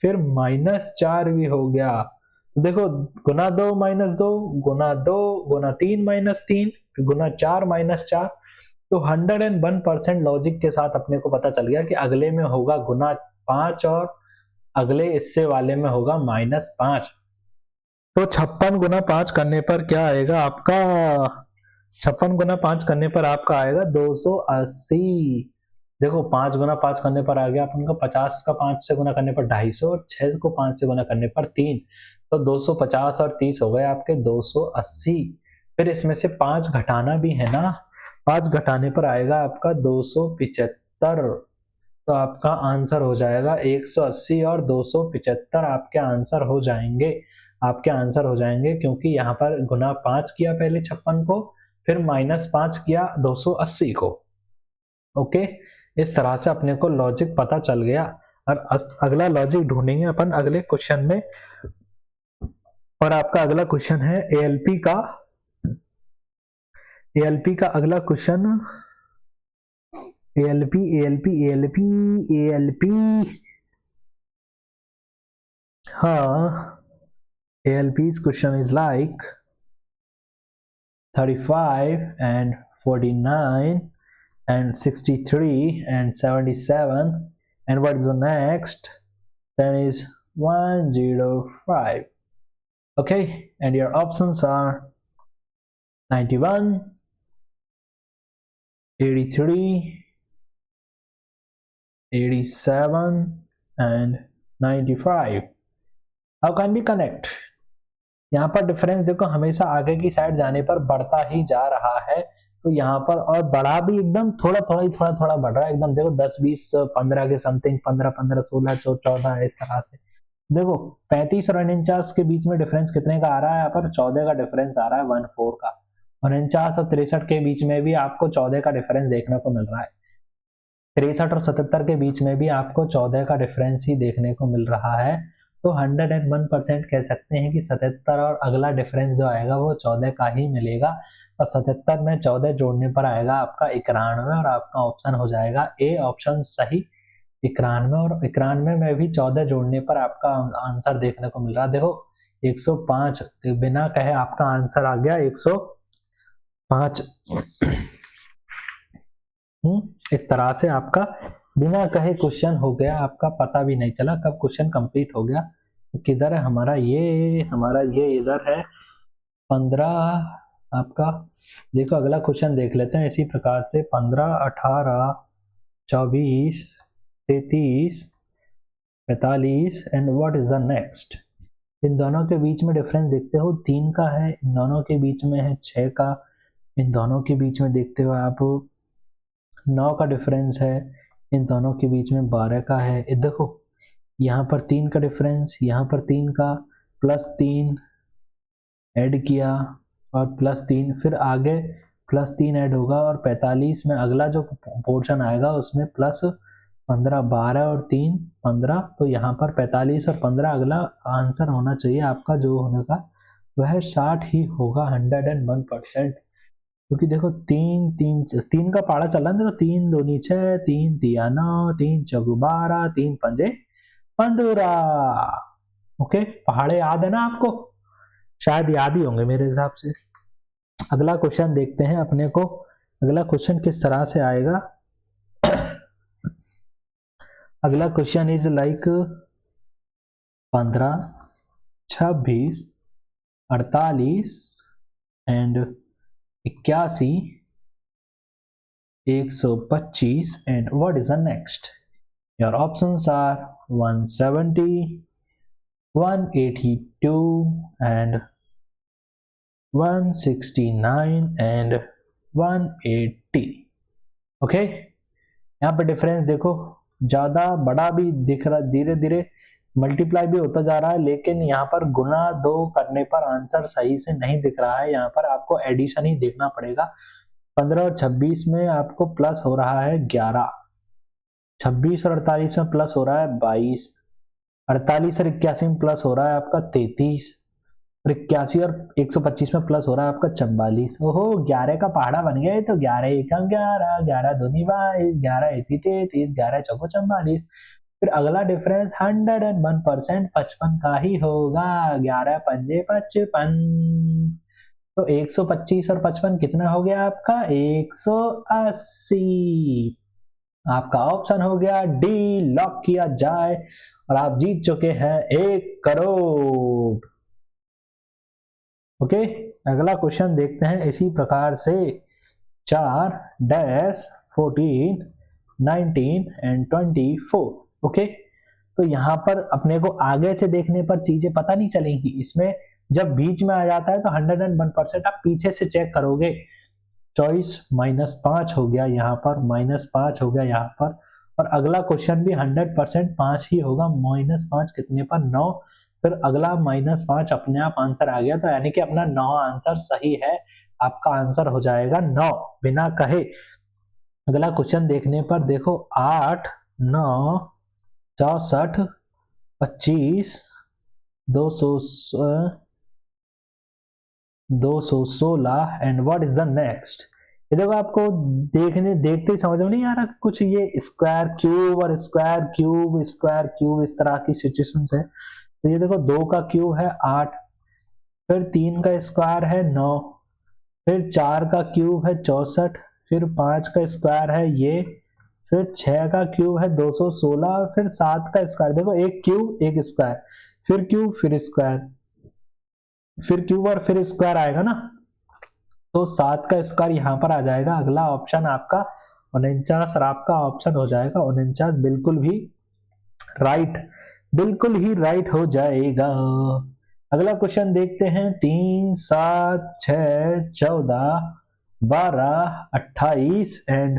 A: फिर -4 भी हो गया। देखो गुना 2 -2 गुना 2 गुना 3 -3 फिर गुना 4 -4, तो 101% लॉजिक के साथ अपने को पता चल गया कि अगले में होगा गुना 5 और अगले इससे वाले में होगा -5। तो 56 गुना 5 करने पर क्या आएगा आपका, 56 गुना 5 करने पर आपका आएगा 280। देखो 5 गुना 5 करने पर आ गया अपन का 50 का 5 से गुना करने पर 250 और 6 को 5 से गुना करने पर 3, तो 250 और 30 हो गए आपके 280। फिर इसमें से 5 घटाना भी है ना, 5 घटाने पर आएगा आपका 275। तो आपका आंसर हो जाएगा 180 और 275 आपके आंसर हो जाएंगे, आपके आंसर हो जाएंगे, क्योंकि यहाँ पर गुना 5 किया पहले 56 को, फिर -5 किया 280 को। ओके, इस तरह से अपने को लॉजिक पता चल गया। और अगला लॉजिक ढूंढेंगे अपन अगले क्वेश्चन में, और आपका अगला क्वेश्चन है एएलपी का अगला क्वेश्चन, एएलपी हाँ, ALP's question is like 35 and 49 and 63 and 77, and what is the next? Then is 105. Okay, and your options are 91, 83, 87 and 95. How can we connect? यहाँ पर डिफरेंस देखो हमेशा आगे की साइड जाने पर बढ़ता ही जा रहा है, तो यहाँ पर और बढ़ा भी एकदम थोड़ा थोड़ा बढ़ रहा है एकदम। देखो 10 20 15 के समथिंग, 15 15 16 14 इस तरह से। देखो 35 और 49 के बीच में डिफरेंस कितने का आ रहा है? यहाँ पर 14 का डिफरेंस आ रहा है, 14 का। 49 और 63 के बीच में भी आपको 14 का डिफरेंस देखने को मिल रहा है। 63 और 77 के बीच में भी आपको 14 का डिफरेंस ही देखने को मिल रहा है। तो 101% कह सकते हैं कि 77 और अगला डिफरेंस जो आएगा वो 14 का ही मिलेगा। और 77 में 14 जोड़ने पर आएगा आपका 91 और आपका ऑप्शन हो जाएगा ए ऑप्शन सही 91। और 91 में भी 14 जोड़ने पर आपका आंसर देखने को मिल रहा है। देखो 105 बिना कहे आपका आंसर आ गया 105। इस तरह से आपका बिना कहे क्वेश्चन हो गया, आपका पता भी नहीं चला कब क्वेश्चन कंप्लीट हो गया। तो किधर है हमारा ये इधर है 15 आपका। देखो अगला क्वेश्चन देख लेते हैं इसी प्रकार से 15 18 24 33 45 and what is the next. इन दोनों के बीच में डिफरेंस देखते हो 3 का है, इन दोनों के बीच में है 6 का, इन दोनों के बीच में देखते हो आप 9 का डिफरेंस है, इन दोनों के बीच में 12 का है। देखो यहाँ पर 3 का डिफरेंस, यहाँ पर 3 का +3 ऐड किया और +3 फिर आगे +3 ऐड होगा और 45 में अगला जो पोर्शन आएगा उसमें +15 12 और 3 15। तो यहाँ पर 45 और 15 अगला आंसर होना चाहिए आपका जो होने का वह 60 ही होगा 101%। क्योंकि देखो 3 का पाड़ा चल रहा है। देखो 3 दूनी 6 3 तिया 9 3 चौगु 12 3 पंजे 15। ओके पहाड़े याद है ना आपको? शायद याद ही होंगे मेरे हिसाब से। अगला क्वेश्चन देखते हैं अपने को, अगला क्वेश्चन किस तरह से आएगा। अगला question is like 15 26 48 and 81 125 and what is the next? Your options are 170 182 and 169 and 180। Okay यहाँ पे डिफरेंस देखो ज्यादा बड़ा भी दिख रहा, धीरे धीरे मल्टीप्लाई भी होता जा रहा है, लेकिन यहाँ पर गुना 2 करने पर आंसर सही से नहीं दिख रहा है। यहाँ पर आपको एडिशन ही देखना पड़ेगा। 15 और 26 में आपको प्लस हो रहा है 11, 26 और 48 में प्लस हो रहा है 22, 48 और 81 में प्लस हो रहा है आपका 33, और 81 और 125 में प्लस हो रहा है आपका 44। ओहो 11 का पहाड़ा बन गया। तो 11 1 11 11 दूनी 22 11 1 33 11 चौको 44। फिर अगला डिफरेंस 101% 55 का ही होगा। 11 पंजे 55। तो 125 और 55 कितना हो गया आपका 180। आपका ऑप्शन हो गया डी, लॉक किया जाए और आप जीत चुके हैं 1 करोड़। ओके अगला क्वेश्चन देखते हैं इसी प्रकार से 4 डैश 14 19 एंड 24। ओके तो यहाँ पर अपने को आगे से देखने पर चीजें पता नहीं चलेंगी, इसमें जब बीच में आ जाता है तो 101% आप पीछे से चेक करोगे। चॉइस -5 हो गया यहाँ पर, -5 हो गया यहाँ पर, और अगला क्वेश्चन भी 100% 5 ही होगा। -5 कितने पर 9, फिर अगला -5 अपने आप आंसर आ गया। तो यानी कि अपना 9 आंसर सही है, आपका आंसर हो जाएगा 9 बिना कहे। अगला क्वेश्चन देखने पर देखो 8 9 64 25 216 and what is the next. ये देखो आपको देखते ही समझ में नहीं आ रहा कुछ, ये स्क्वायर क्यूब और स्क्वायर क्यूब इस तरह की सिचुएशंस है। तो ये देखो 2 का क्यूब है 8, फिर 3 का स्क्वायर है 9, फिर 4 का क्यूब है 64, फिर 5 का स्क्वायर है ये, फिर 6 का क्यूब है 216, फिर 7 का स्क्वायर। देखो एक क्यूब एक स्क्वायर, फिर क्यूब फिर स्क्वायर, फिर क्यूब और फिर स्क्वायर आएगा ना, तो 7 का स्क्वायर यहाँ पर आ जाएगा। अगला ऑप्शन आपका 49, और आपका ऑप्शन हो जाएगा 49, बिल्कुल भी राइट, बिल्कुल ही राइट हो जाएगा। अगला क्वेश्चन देखते हैं। 3, 7, 6, 14, 12, 28 and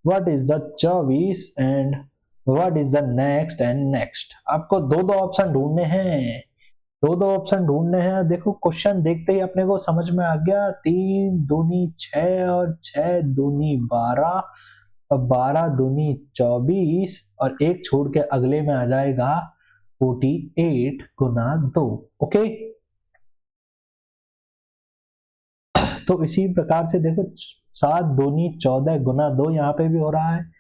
A: what is the 24 and what is the next and next. आपको दो दो ऑप्शन ढूंढने हैं, दो दो ऑप्शन ढूंढने हैं। देखो क्वेश्चन देखते ही अपने को समझ में आ गया, 3 दूनी 6 और 6 दूनी 12 और 12 दूनी 24 और एक छोड़ के अगले में आ जाएगा 48 गुना 2। ओके, तो इसी प्रकार से देखो 7 दूनी 14 गुना 2 यहाँ पे भी हो रहा है,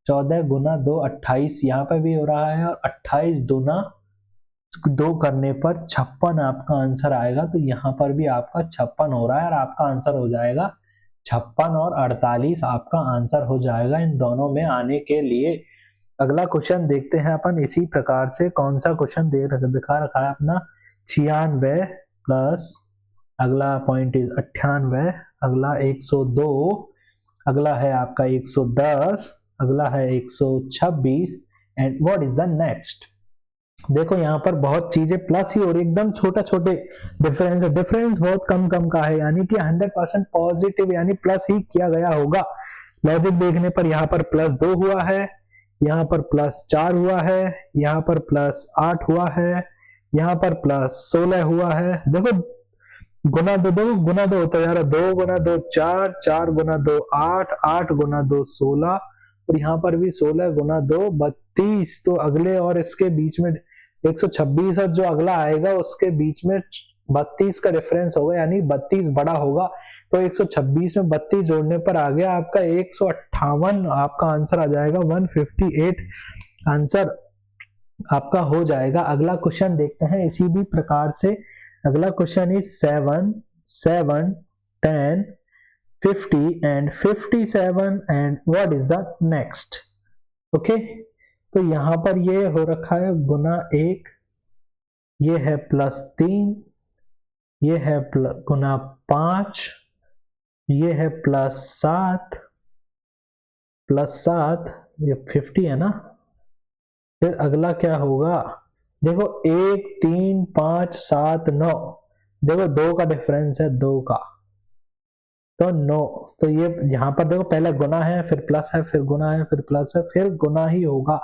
A: 14 गुना 2 28 यहाँ पे भी हो रहा है, और 28 दूना 2 करने पर 56 आपका आंसर आएगा। तो यहाँ पर भी आपका 56 हो रहा है और आपका आंसर हो जाएगा 56 और 48 आपका आंसर हो जाएगा इन दोनों में आने के लिए। अगला क्वेश्चन देखते हैं अपन इसी प्रकार से। कौन सा क्वेश्चन दिखा रखा है अपना, 96 प्लस अगला पॉइंट इज 98, अगला 102, अगला है आपका 110, अगला है 126 and what is the next. देखो यहाँ पर बहुत चीजें प्लस ही और एकदम छोटा छोटे डिफरेंस है, डिफरेंस बहुत कम कम का है, यानी कि 100% पॉजिटिव यानी प्लस ही किया गया होगा। लॉजिक देखने पर यहाँ पर +2 हुआ है, यहाँ पर +4 हुआ है, यहाँ पर +8 हुआ है, यहाँ पर +16 हुआ है। देखो गुना दो, गुना 2 होता जा रहा है, 2 गुना 2 4, 4 गुना 2 8, 8 गुना 2 16, और यहाँ पर भी 16 गुना 2 32। तो अगले और इसके बीच में 126 और जो अगला आएगा उसके बीच में 32 का डिफरेंस होगा, यानी 32 बड़ा होगा। तो 126 में 32 जोड़ने पर आ गया आपका 158, आपका आंसर आ जाएगा 158 आंसर आपका हो जाएगा। अगला क्वेश्चन देखते हैं इसी भी प्रकार से। अगला question is 7, 7, 10, 50 and 57 and what is the next। Okay, तो यहां पर ये हो रखा है गुना 1, ये है +3, ये है गुना 5, ये है +7, ये 50 है ना। फिर अगला क्या होगा, देखो 1, 3, 5, 7, 9, देखो 2 का डिफरेंस है, 2 का, तो 9। तो ये यहाँ पर देखो पहले गुना है, फिर प्लस है, फिर गुना है, फिर प्लस है, फिर गुना ही होगा।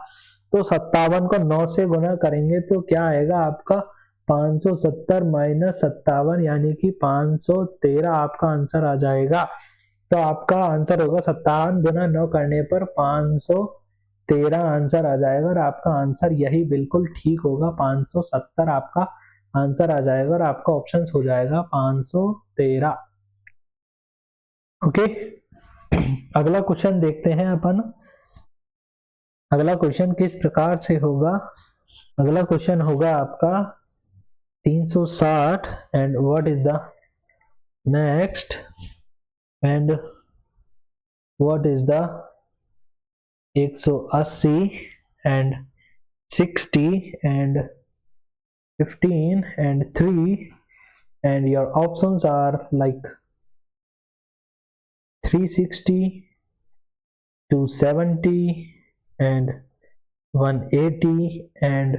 A: तो 57 को 9 से गुना करेंगे तो क्या आएगा आपका 570 माइनस 57, यानी कि 513 आपका आंसर आ जाएगा। तो आपका आंसर होगा 57 गुना 9 करने पर 513 आंसर आ जाएगा, और आपका आंसर यही बिल्कुल ठीक होगा, 570 आपका आंसर आ जाएगा, और आपका ऑप्शन हो जाएगा 513। ओके, अगला क्वेश्चन देखते हैं अपन। अगला क्वेश्चन किस प्रकार से होगा, अगला क्वेश्चन होगा आपका 360 and what is the next and what is the 180 and 60 and 15 and 3 and your options are like 360, 270 and 180 and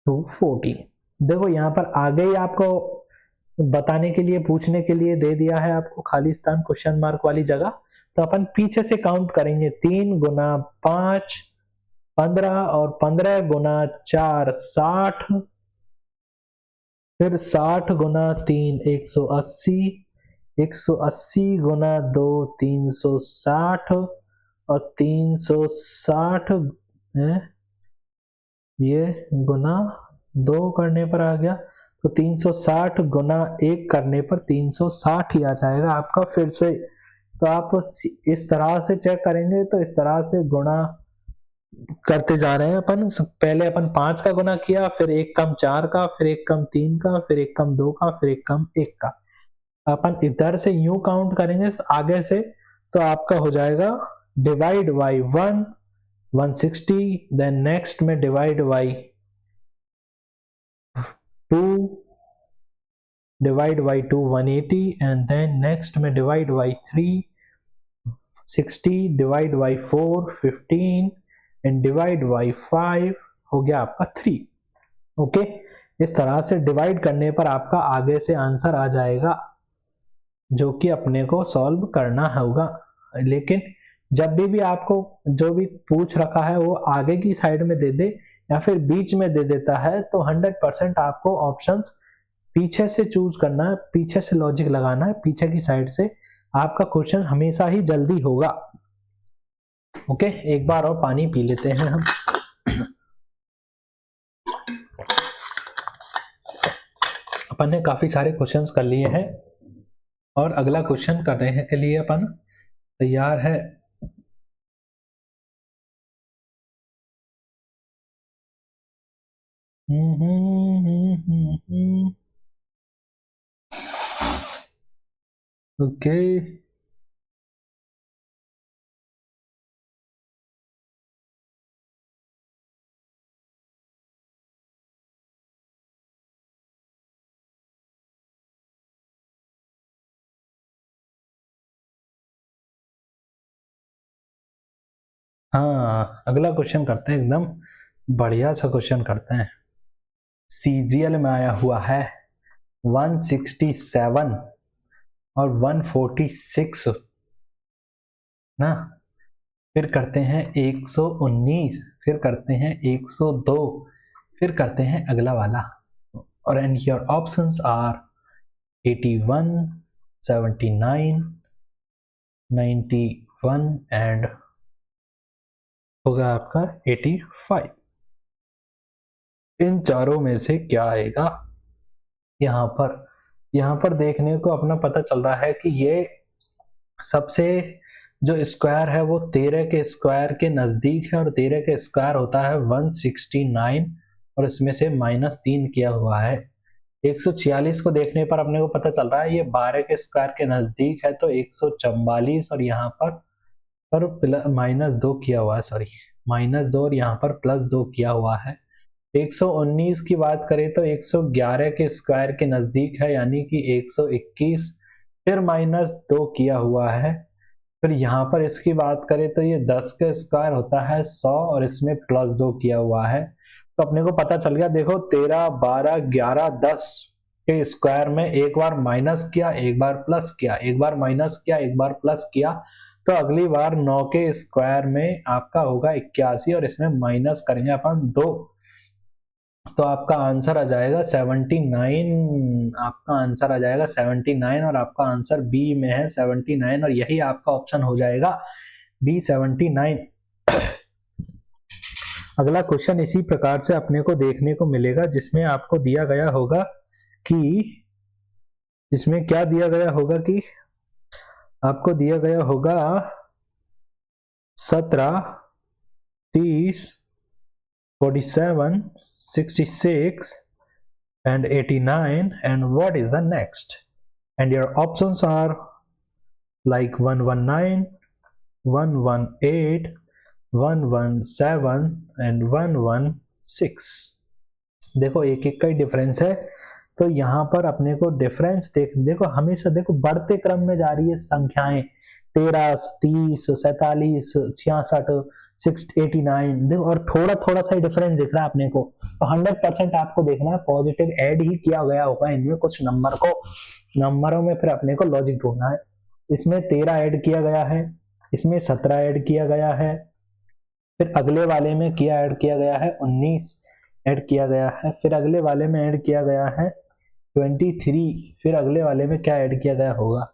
A: 240। देखो यहाँ पर आगे ही आपको बताने के लिए, पूछने के लिए दे दिया है आपको खाली स्थान क्वेश्चन मार्क वाली जगह। तो अपन पीछे से काउंट करेंगे, 3 गुना 5 15 और 15 गुना 4 60, फिर 60 गुना 3 180, 180 गुना 2 360 और 360 ये गुना 2 करने पर आ गया, तो 360 गुना 1 करने पर 360 ही आ जाएगा आपका। फिर से तो आप इस तरह से चेक करेंगे, तो इस तरह से गुणा करते जा रहे हैं अपन। पहले अपन 5 का गुना किया, फिर 1 कम 4 का, फिर 1 कम 3 का, फिर 1 कम 2 का, फिर 1 कम 1 का। अपन इधर से यूं काउंट करेंगे आगे से, तो आपका हो जाएगा डिवाइड बाई 1 160, देन नेक्स्ट में divide by 2, divide by 2 180, and then next में divide by 3, 60 divide by 4 15 and divide by 5 हो गया आपका 3। ओके, इस तरह से डिवाइड करने पर आपका आगे से आंसर आ जाएगा जो कि अपने को सॉल्व करना होगा। लेकिन जब भी आपको जो भी पूछ रखा है वो आगे की साइड में दे दे या फिर बीच में दे देता है तो 100% आपको ऑप्शंस पीछे से चूज करना है, पीछे से लॉजिक लगाना है, पीछे की साइड से आपका क्वेश्चन हमेशा ही जल्दी होगा। ओके, एक बार और पानी पी लेते हैं हम। अपन ने काफी सारे क्वेश्चंस कर लिए हैं और अगला क्वेश्चन करने के लिए अपन तैयार है। ओके, हाँ अगला क्वेश्चन करते हैं, एकदम बढ़िया सा क्वेश्चन करते हैं। सीजीएल में आया हुआ है 167 और 146 ना, फिर करते हैं 119, फिर करते हैं 102, फिर करते हैं अगला वाला। और and your options are 81 79 91 and होगा आपका 85। इन चारों में से क्या आएगा? यहाँ पर देखने को अपना पता चल रहा है कि ये सबसे जो स्क्वायर है वो 13 के स्क्वायर के नजदीक है और 13 के स्क्वायर होता है 169 और इसमें से -3 किया हुआ है। 146 को देखने पर अपने को पता चल रहा है ये 12 के स्क्वायर के नजदीक है तो 144 और यहाँ पर -2 किया हुआ है, सॉरी -2 और यहाँ पर +2 किया हुआ है। 119 की बात करें तो 111 के स्क्वायर के नजदीक है यानी कि 121, फिर -2 किया हुआ है। फिर यहाँ पर इसकी बात करें तो ये 10 का स्क्वायर होता है 100 और इसमें +2 किया हुआ है। तो अपने को पता चल गया, देखो 13 12 11 10 के स्क्वायर में एक बार माइनस किया, एक बार प्लस किया, एक बार माइनस किया, एक बार प्लस किया, तो अगली बार 9 के स्क्वायर में आपका होगा 81 और इसमें माइनस करेंगे अपन 2 तो आपका आंसर आ जाएगा 79। आपका आंसर आ जाएगा 79 और आपका आंसर बी में है 79 और यही आपका ऑप्शन हो जाएगा बी 79। अगला क्वेश्चन इसी प्रकार से अपने को देखने को मिलेगा जिसमें आपको दिया गया होगा कि इसमें क्या दिया गया होगा कि आपको दिया गया होगा 17 30 47 66 and 89 and what is the next, and your options are like 119 118 117 and 116। देखो एक एक का ही डिफरेंस है तो यहाँ पर अपने को डिफरेंस देखो हमेशा देखो बढ़ते क्रम में जा रही है संख्याएं, 13 30 47 66 689 देखो और थोड़ा थोड़ा सा डिफरेंस दिख रहा है अपने को, तो 100% आपको देखना है पॉजिटिव ऐड ही किया गया होगा इनमें कुछ नंबर को, नंबरों में फिर अपने को लॉजिक ढूंढना है। इसमें 13 ऐड किया गया है, इसमें 17 ऐड किया गया है, फिर अगले वाले में क्या ऐड किया गया है 19 ऐड किया गया है, फिर अगले वाले में ऐड किया गया है 23, फिर अगले वाले में क्या ऐड किया गया होगा।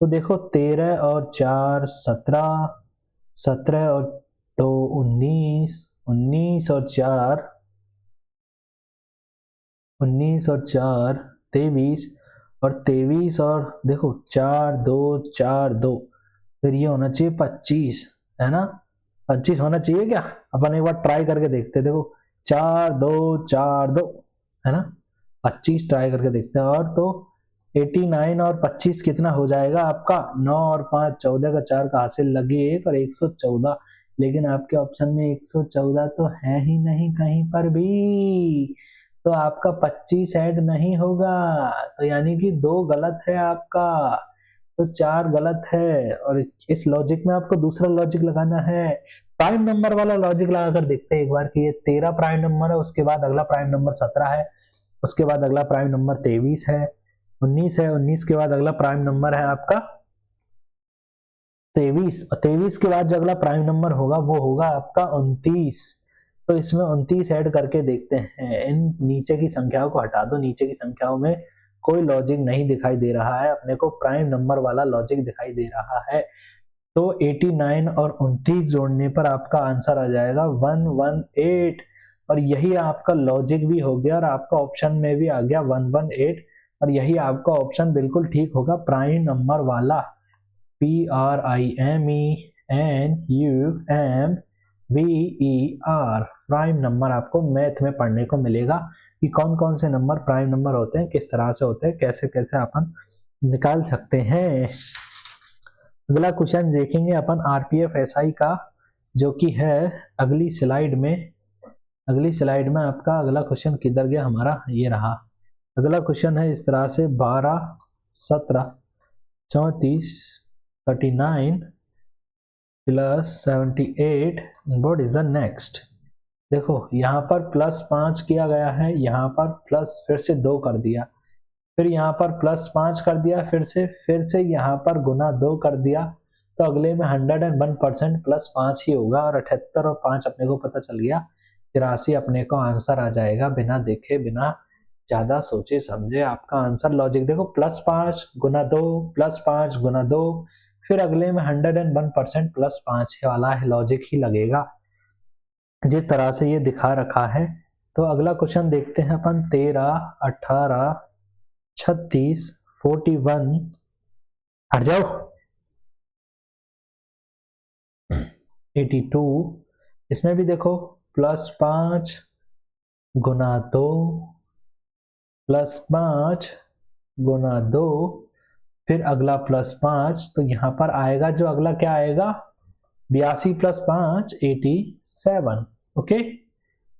A: तो देखो 13 और 4 17, 17 और 2 19, 19 और 4 19 और 4 23 और 23 और देखो 4 2 4 2, फिर ये होना चाहिए 25 है ना, 25 होना चाहिए क्या? अपन एक बार ट्राई करके देखते हैं, देखो 4 2 4 2 है ना, 25 ट्राई करके देखते हैं। और तो 89 और 25 कितना हो जाएगा आपका 9 और 5 14 का 4 का हासिल लगी 1 और 114, लेकिन आपके ऑप्शन में 114 तो है ही नहीं कहीं पर भी, तो आपका 25 ऐड नहीं होगा, तो यानी कि 2 गलत है आपका। तो 4 गलत है। और इस लॉजिक में आपको दूसरा लॉजिक लगाना है, प्राइम नंबर वाला लॉजिक लगाकर देखते हैं एक बार कि ये 13 प्राइम नंबर है, उसके बाद अगला प्राइम नंबर 17 है, उसके बाद अगला प्राइम नंबर 23 है, 19 है, 19 के बाद अगला प्राइम नंबर है आपका 23, और 23 के बाद जो अगला प्राइम नंबर होगा वो होगा आपका 29। तो इसमें 29 ऐड करके देखते हैं। इन नीचे की संख्याओं को हटा दो, नीचे की संख्याओं में कोई लॉजिक नहीं दिखाई दे रहा है, अपने को प्राइम नंबर वाला लॉजिक दिखाई दे रहा है। तो 89 और 29 जोड़ने पर आपका आंसर आ जाएगा 118, और यही आपका लॉजिक भी हो गया और आपका ऑप्शन में भी आ गया 118, और यही आपका ऑप्शन बिल्कुल ठीक होगा, प्राइम नंबर वाला, PRIMENUMVER। प्राइम नंबर आपको मैथ में पढ़ने को मिलेगा कि कौन कौन से नंबर प्राइम नंबर होते हैं, किस तरह से होते हैं, कैसे कैसे अपन निकाल सकते हैं। अगला क्वेश्चन देखेंगे अपन आरपीएफ एसआई का, जो कि है अगली स्लाइड में। अगली स्लाइड में आपका अगला क्वेश्चन किधर गया हमारा, ये रहा। अगला क्वेश्चन है इस तरह से 12, 17, 34, 39 plus 78, what is the next. देखो यहाँ पर +5 किया गया है, यहाँ पर प्लस फिर से 2 कर दिया, फिर यहाँ पर +5 कर दिया, फिर से यहाँ पर गुना 2 कर दिया, तो अगले में 101% +5 ही होगा, और 78 और 5 अपने को पता चल गया, 83 अपने को आंसर आ जाएगा, बिना देखे बिना ज्यादा सोचे समझे आपका आंसर। लॉजिक देखो, +5 गुना 2, +5 गुना 2, फिर अगले में 101% +5 वाला है, लॉजिक ही लगेगा जिस तरह से ये दिखा रखा है। तो अगला क्वेश्चन देखते हैं अपन, 13, 18, 36, 41, हट जाओ, 82। इसमें भी देखो +5 गुना 2, +5 गुना 2, फिर अगला +5, तो यहाँ पर आएगा जो अगला क्या आएगा, 82 + 5 87। ओके,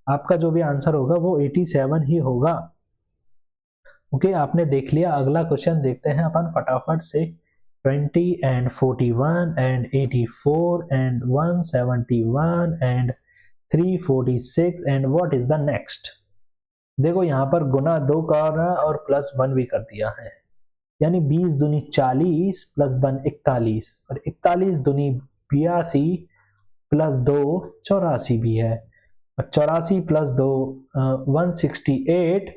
A: आपका जो भी आंसर होगा वो 87 ही होगा। ओके, आपने देख लिया। अगला क्वेश्चन देखते हैं अपन फटाफट से, 20 and 41 and 84 and 171 and 346 and what is the next। देखो यहाँ पर गुना 2 कर रहा है और +1 भी कर दिया है, यानी 20 दूनी 40 +1 41, और 41 दूनी 82 +2 84 भी है, और 84 + 2 168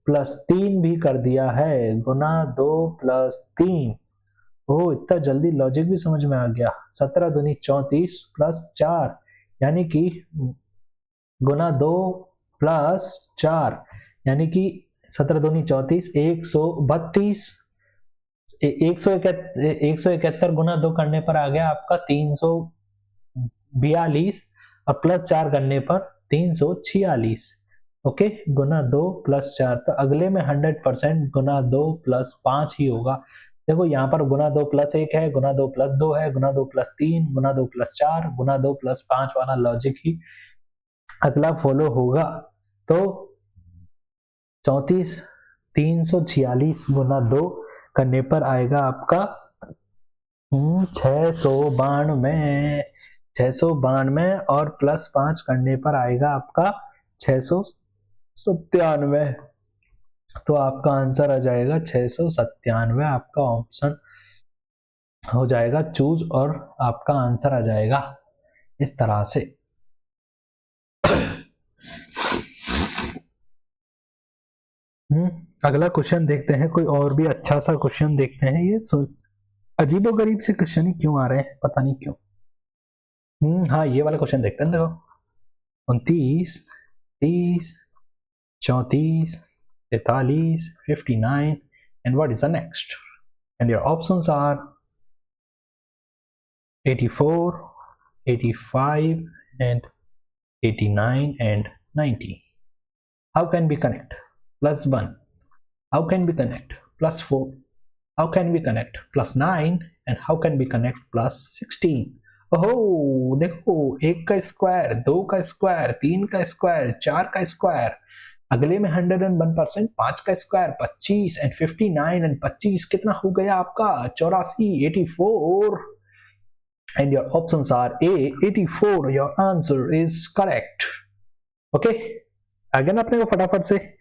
A: +3 भी कर दिया है, गुना 2 + 3। ओह, इतना जल्दी लॉजिक भी समझ में आ गया। 17 दूनी 34 +4, यानी कि गुना 2 + 4, यानी कि 17 दूनी 34, 132, 171 गुना 2 करने पर आ गया आपका 342, और +4 करने पर 346। ओके, गुना 2 + 4, तो अगले में 100% गुना 2 + 5 ही होगा। देखो यहाँ पर गुना 2 + 1 है, गुना 2 + 2 है, गुना 2 + 3, गुना 2 + 4, गुना 2 + 5 वाला लॉजिक ही अगला फॉलो होगा। तो 34 346 गुना 2 करने पर आएगा आपका 692, और +5 करने पर आएगा आपका 697। तो आपका आंसर आ जाएगा 697, आपका ऑप्शन हो जाएगा चूज, और आपका आंसर आ जाएगा इस तरह से। अगला क्वेश्चन देखते हैं, कोई और भी अच्छा सा क्वेश्चन देखते हैं। ये अजीबोगरीब से क्वेश्चन ही क्यों आ रहे हैं, पता नहीं क्यों। हाँ, ये वाला क्वेश्चन देखते हैं। देखो 29, 30, 34, 43, 59 and what is the next, and your options are 84, 85 and 89 and 90. How can we connect +1? How can we connect +4? How can we connect +9? And how can we connect +16? ओहो, देखो, 1 का स्क्वायर, 2 का स्क्वायर, 3 का square, 4 का square, अगले में 101%, 5 का square 25 and 59 and 25 कितना हो गया आपका 84, 84 and your options are A 84, your answer is correct. Okay, again अपने को फटाफट से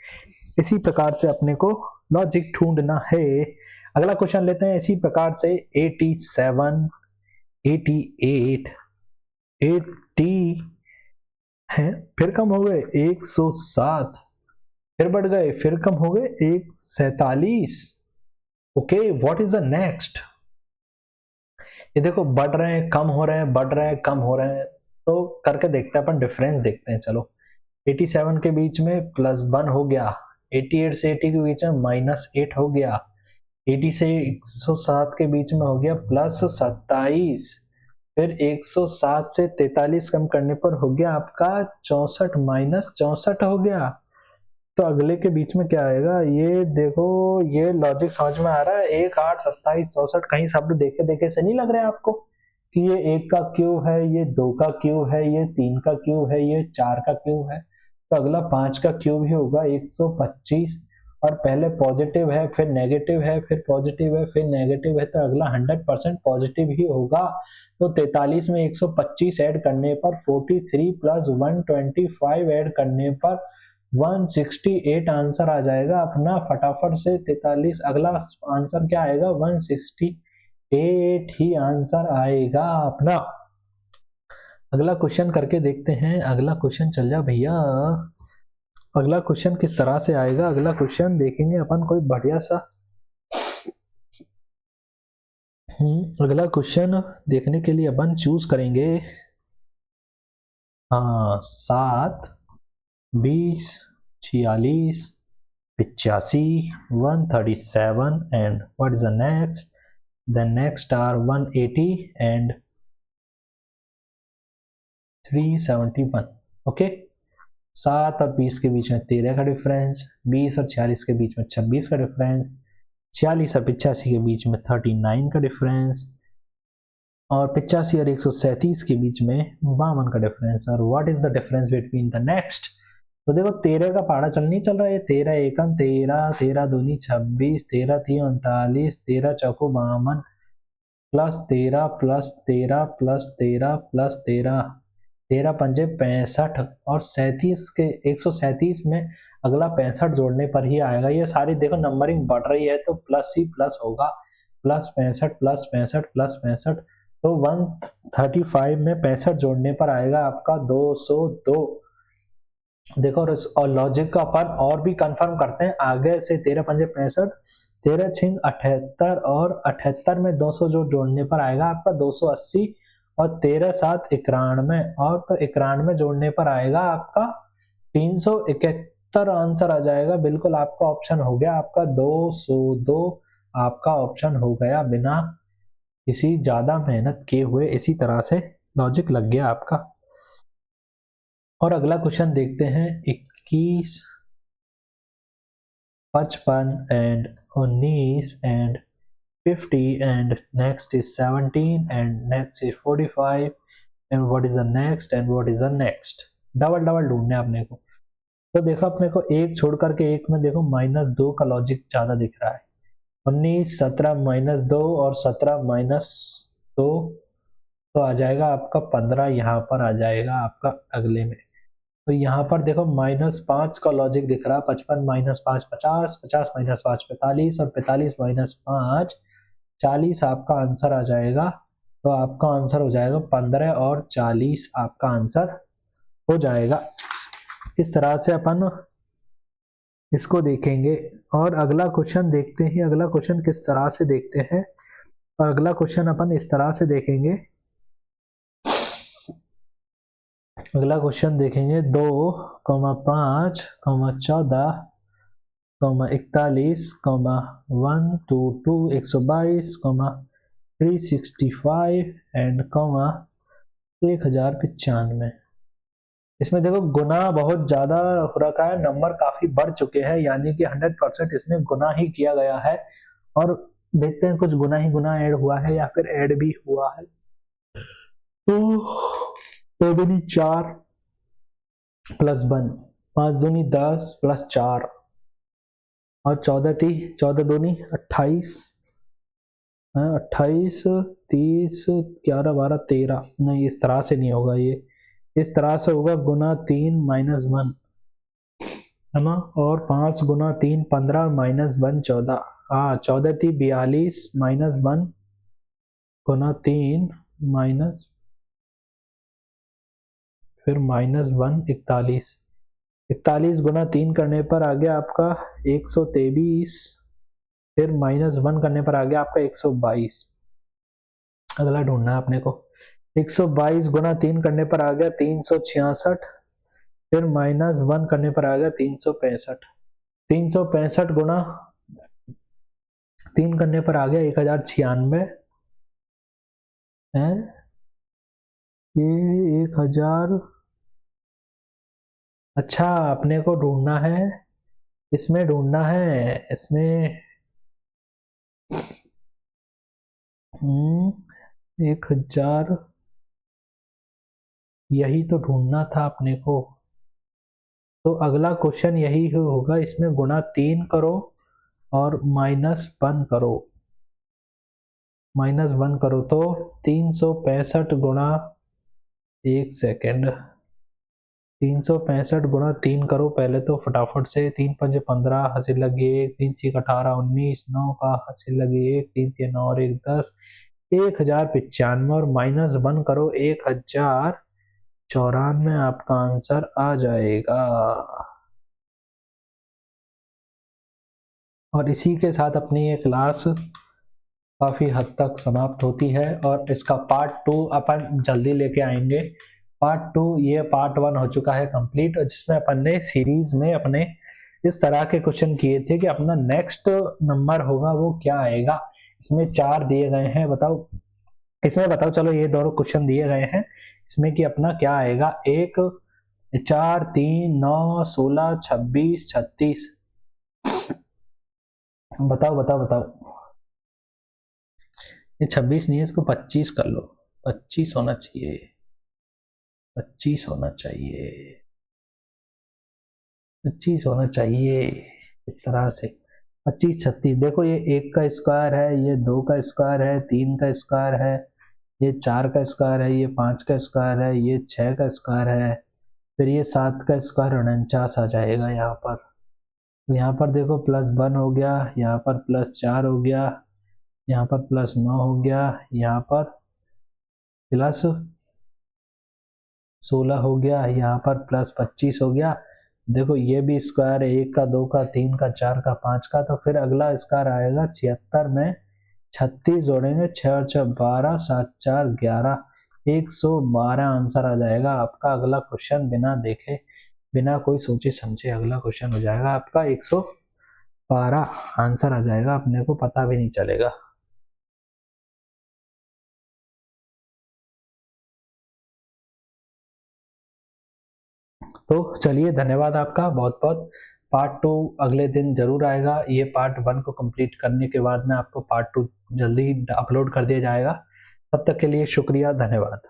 A: इसी प्रकार से अपने को लॉजिक ढूंढना है। अगला क्वेश्चन लेते हैं इसी प्रकार से 87, 88, 80 है, फिर कम हो गए 107, फिर बढ़ गए, फिर कम हो गए 147। Okay, what is the next? ये देखो बढ़ रहे हैं, कम हो रहे हैं, बढ़ रहे हैं, कम हो रहे हैं, तो करके देखते हैं अपन, डिफरेंस देखते हैं। चलो 87 के बीच में +1 हो गया, 88 से 80 के बीच में -8 हो गया, 80 से 107 के बीच में हो गया +27, फिर 107 से 43 कम करने पर हो गया आपका 64 -64 हो गया। तो अगले के बीच में क्या आएगा? ये देखो, ये लॉजिक समझ में आ रहा है? 1, 8, 27, 64 कहीं शब्द देखे देखे से नहीं लग रहा है आपको कि ये 1 का क्यूब है, ये 2 का क्यूब है, ये 3 का क्यूब है, ये 4 का क्यूब है? तो अगला 5 का क्यूब ही होगा 125, और पहले पॉजिटिव है, फिर नेगेटिव है, फिर पॉजिटिव है, फिर नेगेटिव है, तो अगला 100% पॉजिटिव ही होगा। तो 43 में 125 ऐड करने पर 43 + 125 ऐड करने पर 168 आंसर आ जाएगा अपना। फटाफट से 43, अगला आंसर क्या आएगा? 168 ही आंसर आएगा अपना। अगला क्वेश्चन करके देखते हैं। अगला क्वेश्चन चल जा भैया। अगला क्वेश्चन किस तरह से आएगा? अगला क्वेश्चन देखेंगे अपन कोई बढ़िया सा। अगला क्वेश्चन देखने के लिए अपन चूज करेंगे 7, 20, 46, 85, 137 and what is the next? The next are 180 and 371. Okay, 7 और 20 के बीच में 13 का डिफरेंस, 20 और 46 के बीच में 26 का डिफरेंस, 46 और 85 के बीच में 39 का डिफरेंस, और 85 और 137 के बीच में 52 का डिफरेंस। और what is the difference between the next? तो देखो 13 का पहाड़ा नहीं चल रहा है। 13 एकम 13, 13 दूनी 26, 13 3 39, 13 चौको 52, +13 +13 +13 +13, 13 पंजे 65, और 37 के 137 में अगला 65 जोड़ने पर ही आएगा। ये सारी देखो नंबरिंग बढ़ रही है तो प्लस ही प्लस होगा, +65 +65 +65, तो 135 में 65 जोड़ने पर आएगा आपका 202। देखो, और लॉजिक का अपन और भी कंफर्म करते हैं आगे से। 13 पंजे 65, 13 छिंग 78, और 78 में 200 जो जोड़ने पर आएगा आपका 280, और 13 7 91, और तो 91 जोड़ने पर आएगा आपका 371 आंसर आ जाएगा। बिल्कुल आपका ऑप्शन हो गया आपका 202, आपका ऑप्शन हो गया बिना किसी ज्यादा मेहनत किए हुए। इसी तरह से लॉजिक लग गया आपका। और अगला क्वेश्चन देखते हैं 21, 55 and 19 and 50 and next is 17 and next is 45 and what is the next and what is the next? Double double ढूंढने अपने को। तो देखो अपने को एक छोड़ करके एक में देखो -2 का लॉजिक ज्यादा दिख रहा है। 19, 17 -2 और 17 -2, तो आ जाएगा आपका 15। यहाँ पर आ जाएगा आपका अगले में। तो यहाँ पर देखो -5 का लॉजिक दिख रहा है। 55 - 5 50, 50 - 5 45, और 45 - 5 40 आपका आंसर आ जाएगा। तो आपका आंसर हो जाएगा 15 और 40 आपका आंसर हो जाएगा। इस तरह से अपन इसको देखेंगे। और अगला क्वेश्चन देखते हैं। अगला क्वेश्चन किस तरह से देखते हैं? और अगला क्वेश्चन अपन इस तरह से देखेंगे। अगला क्वेश्चन देखेंगे 2, 5, 14, 41, 122, 122, 365 एंड 1095। इसमें देखो गुना बहुत ज्यादा हो रखा है, नंबर काफी बढ़ चुके हैं, यानी कि 100% इसमें गुना ही किया गया है। और देखते हैं कुछ गुना ही गुना ऐड हुआ है या फिर ऐड भी हुआ है। तो 4 + 1 5 दूनी 10 प्लस 4 और 14 दूनी 28, 28 30 11 12 13, नहीं इस तरह से नहीं होगा, ये इस तरह से होगा गुना 3 -1 है ना, और 5 गुना 3 15 -1 14, हाँ 14 थी 42 -1 गुना 3 माइनस फिर -1 41, 41 गुना 3 करने पर आ गया आपका 123, फिर -1 करने पर आ गया आपका 122। अगला ढूंढना है अपने को। 122 गुना 3 करने पर आ गया 366, फिर -1 करने पर आ गया 365। 365 गुना 3 करने पर आ गया 1096 है, ये 1000। अच्छा अपने को ढूंढना है, इसमें ढूंढना है, इसमें 1000, यही तो ढूंढना था अपने को। तो अगला क्वेश्चन यही होगा, इसमें गुना 3 करो और -1 करो, -1 करो तो 365 गुणा, एक सेकेंड, 365 गुणा 3 करो पहले तो फटाफट से, 3 पंजे 15, हंसी लगी 1, 3 6 18 19, 9 का हंसी लगी 1, 3 3 9 और 1 10, 1095 और -1 करो 1094, आपका आंसर आ जाएगा। और इसी के साथ अपनी ये क्लास काफ़ी हद तक समाप्त होती है, और इसका पार्ट 2 अपन जल्दी लेके आएंगे। पार्ट 2, ये पार्ट 1 हो चुका है कंप्लीट, जिसमें अपन ने सीरीज में अपने इस तरह के क्वेश्चन किए थे कि अपना नेक्स्ट नंबर होगा वो क्या आएगा। इसमें 4 दिए गए हैं, बताओ इसमें, बताओ चलो ये दोनों क्वेश्चन दिए गए हैं इसमें कि अपना क्या आएगा, 1 4 3 9 16 26 36, बताओ बताओ बताओ। ये 26 नहीं है, इसको 25 कर लो, 25 होना चाहिए, 25 होना चाहिए, 25 होना चाहिए, इस तरह से 25 36। देखो ये 1 का स्क्वायर है, ये 2 का स्क्वायर है, 3 का स्क्वायर है, ये 4 का स्क्वायर है, ये 5 का स्क्वायर है, ये 6 का स्क्वायर है, फिर ये 7 का स्क्वायर 49 आ जाएगा यहाँ पर। तो यहाँ पर देखो +1 हो गया, यहाँ पर +4 हो गया, यहाँ पर +9 हो गया, यहाँ पर +16 हो गया, यहाँ पर +25 हो गया। देखो ये भी स्क्वायर है, 1 का 2 का 3 का 4 का 5 का, तो फिर अगला स्क्वायर आएगा 76 में 36 जोड़ेंगे, 6 और 6 12, 7 4 11, 112 आंसर आ जाएगा आपका। अगला क्वेश्चन बिना देखे, बिना कोई सोचे समझे अगला क्वेश्चन हो जाएगा आपका, 112 आंसर आ जाएगा, अपने को पता भी नहीं चलेगा। तो चलिए धन्यवाद आपका बहुत बहुत। पार्ट 2 अगले दिन जरूर आएगा, ये पार्ट 1 को कंप्लीट करने के बाद में आपको पार्ट 2 जल्दी अपलोड कर दिया जाएगा। तब तक के लिए शुक्रिया, धन्यवाद।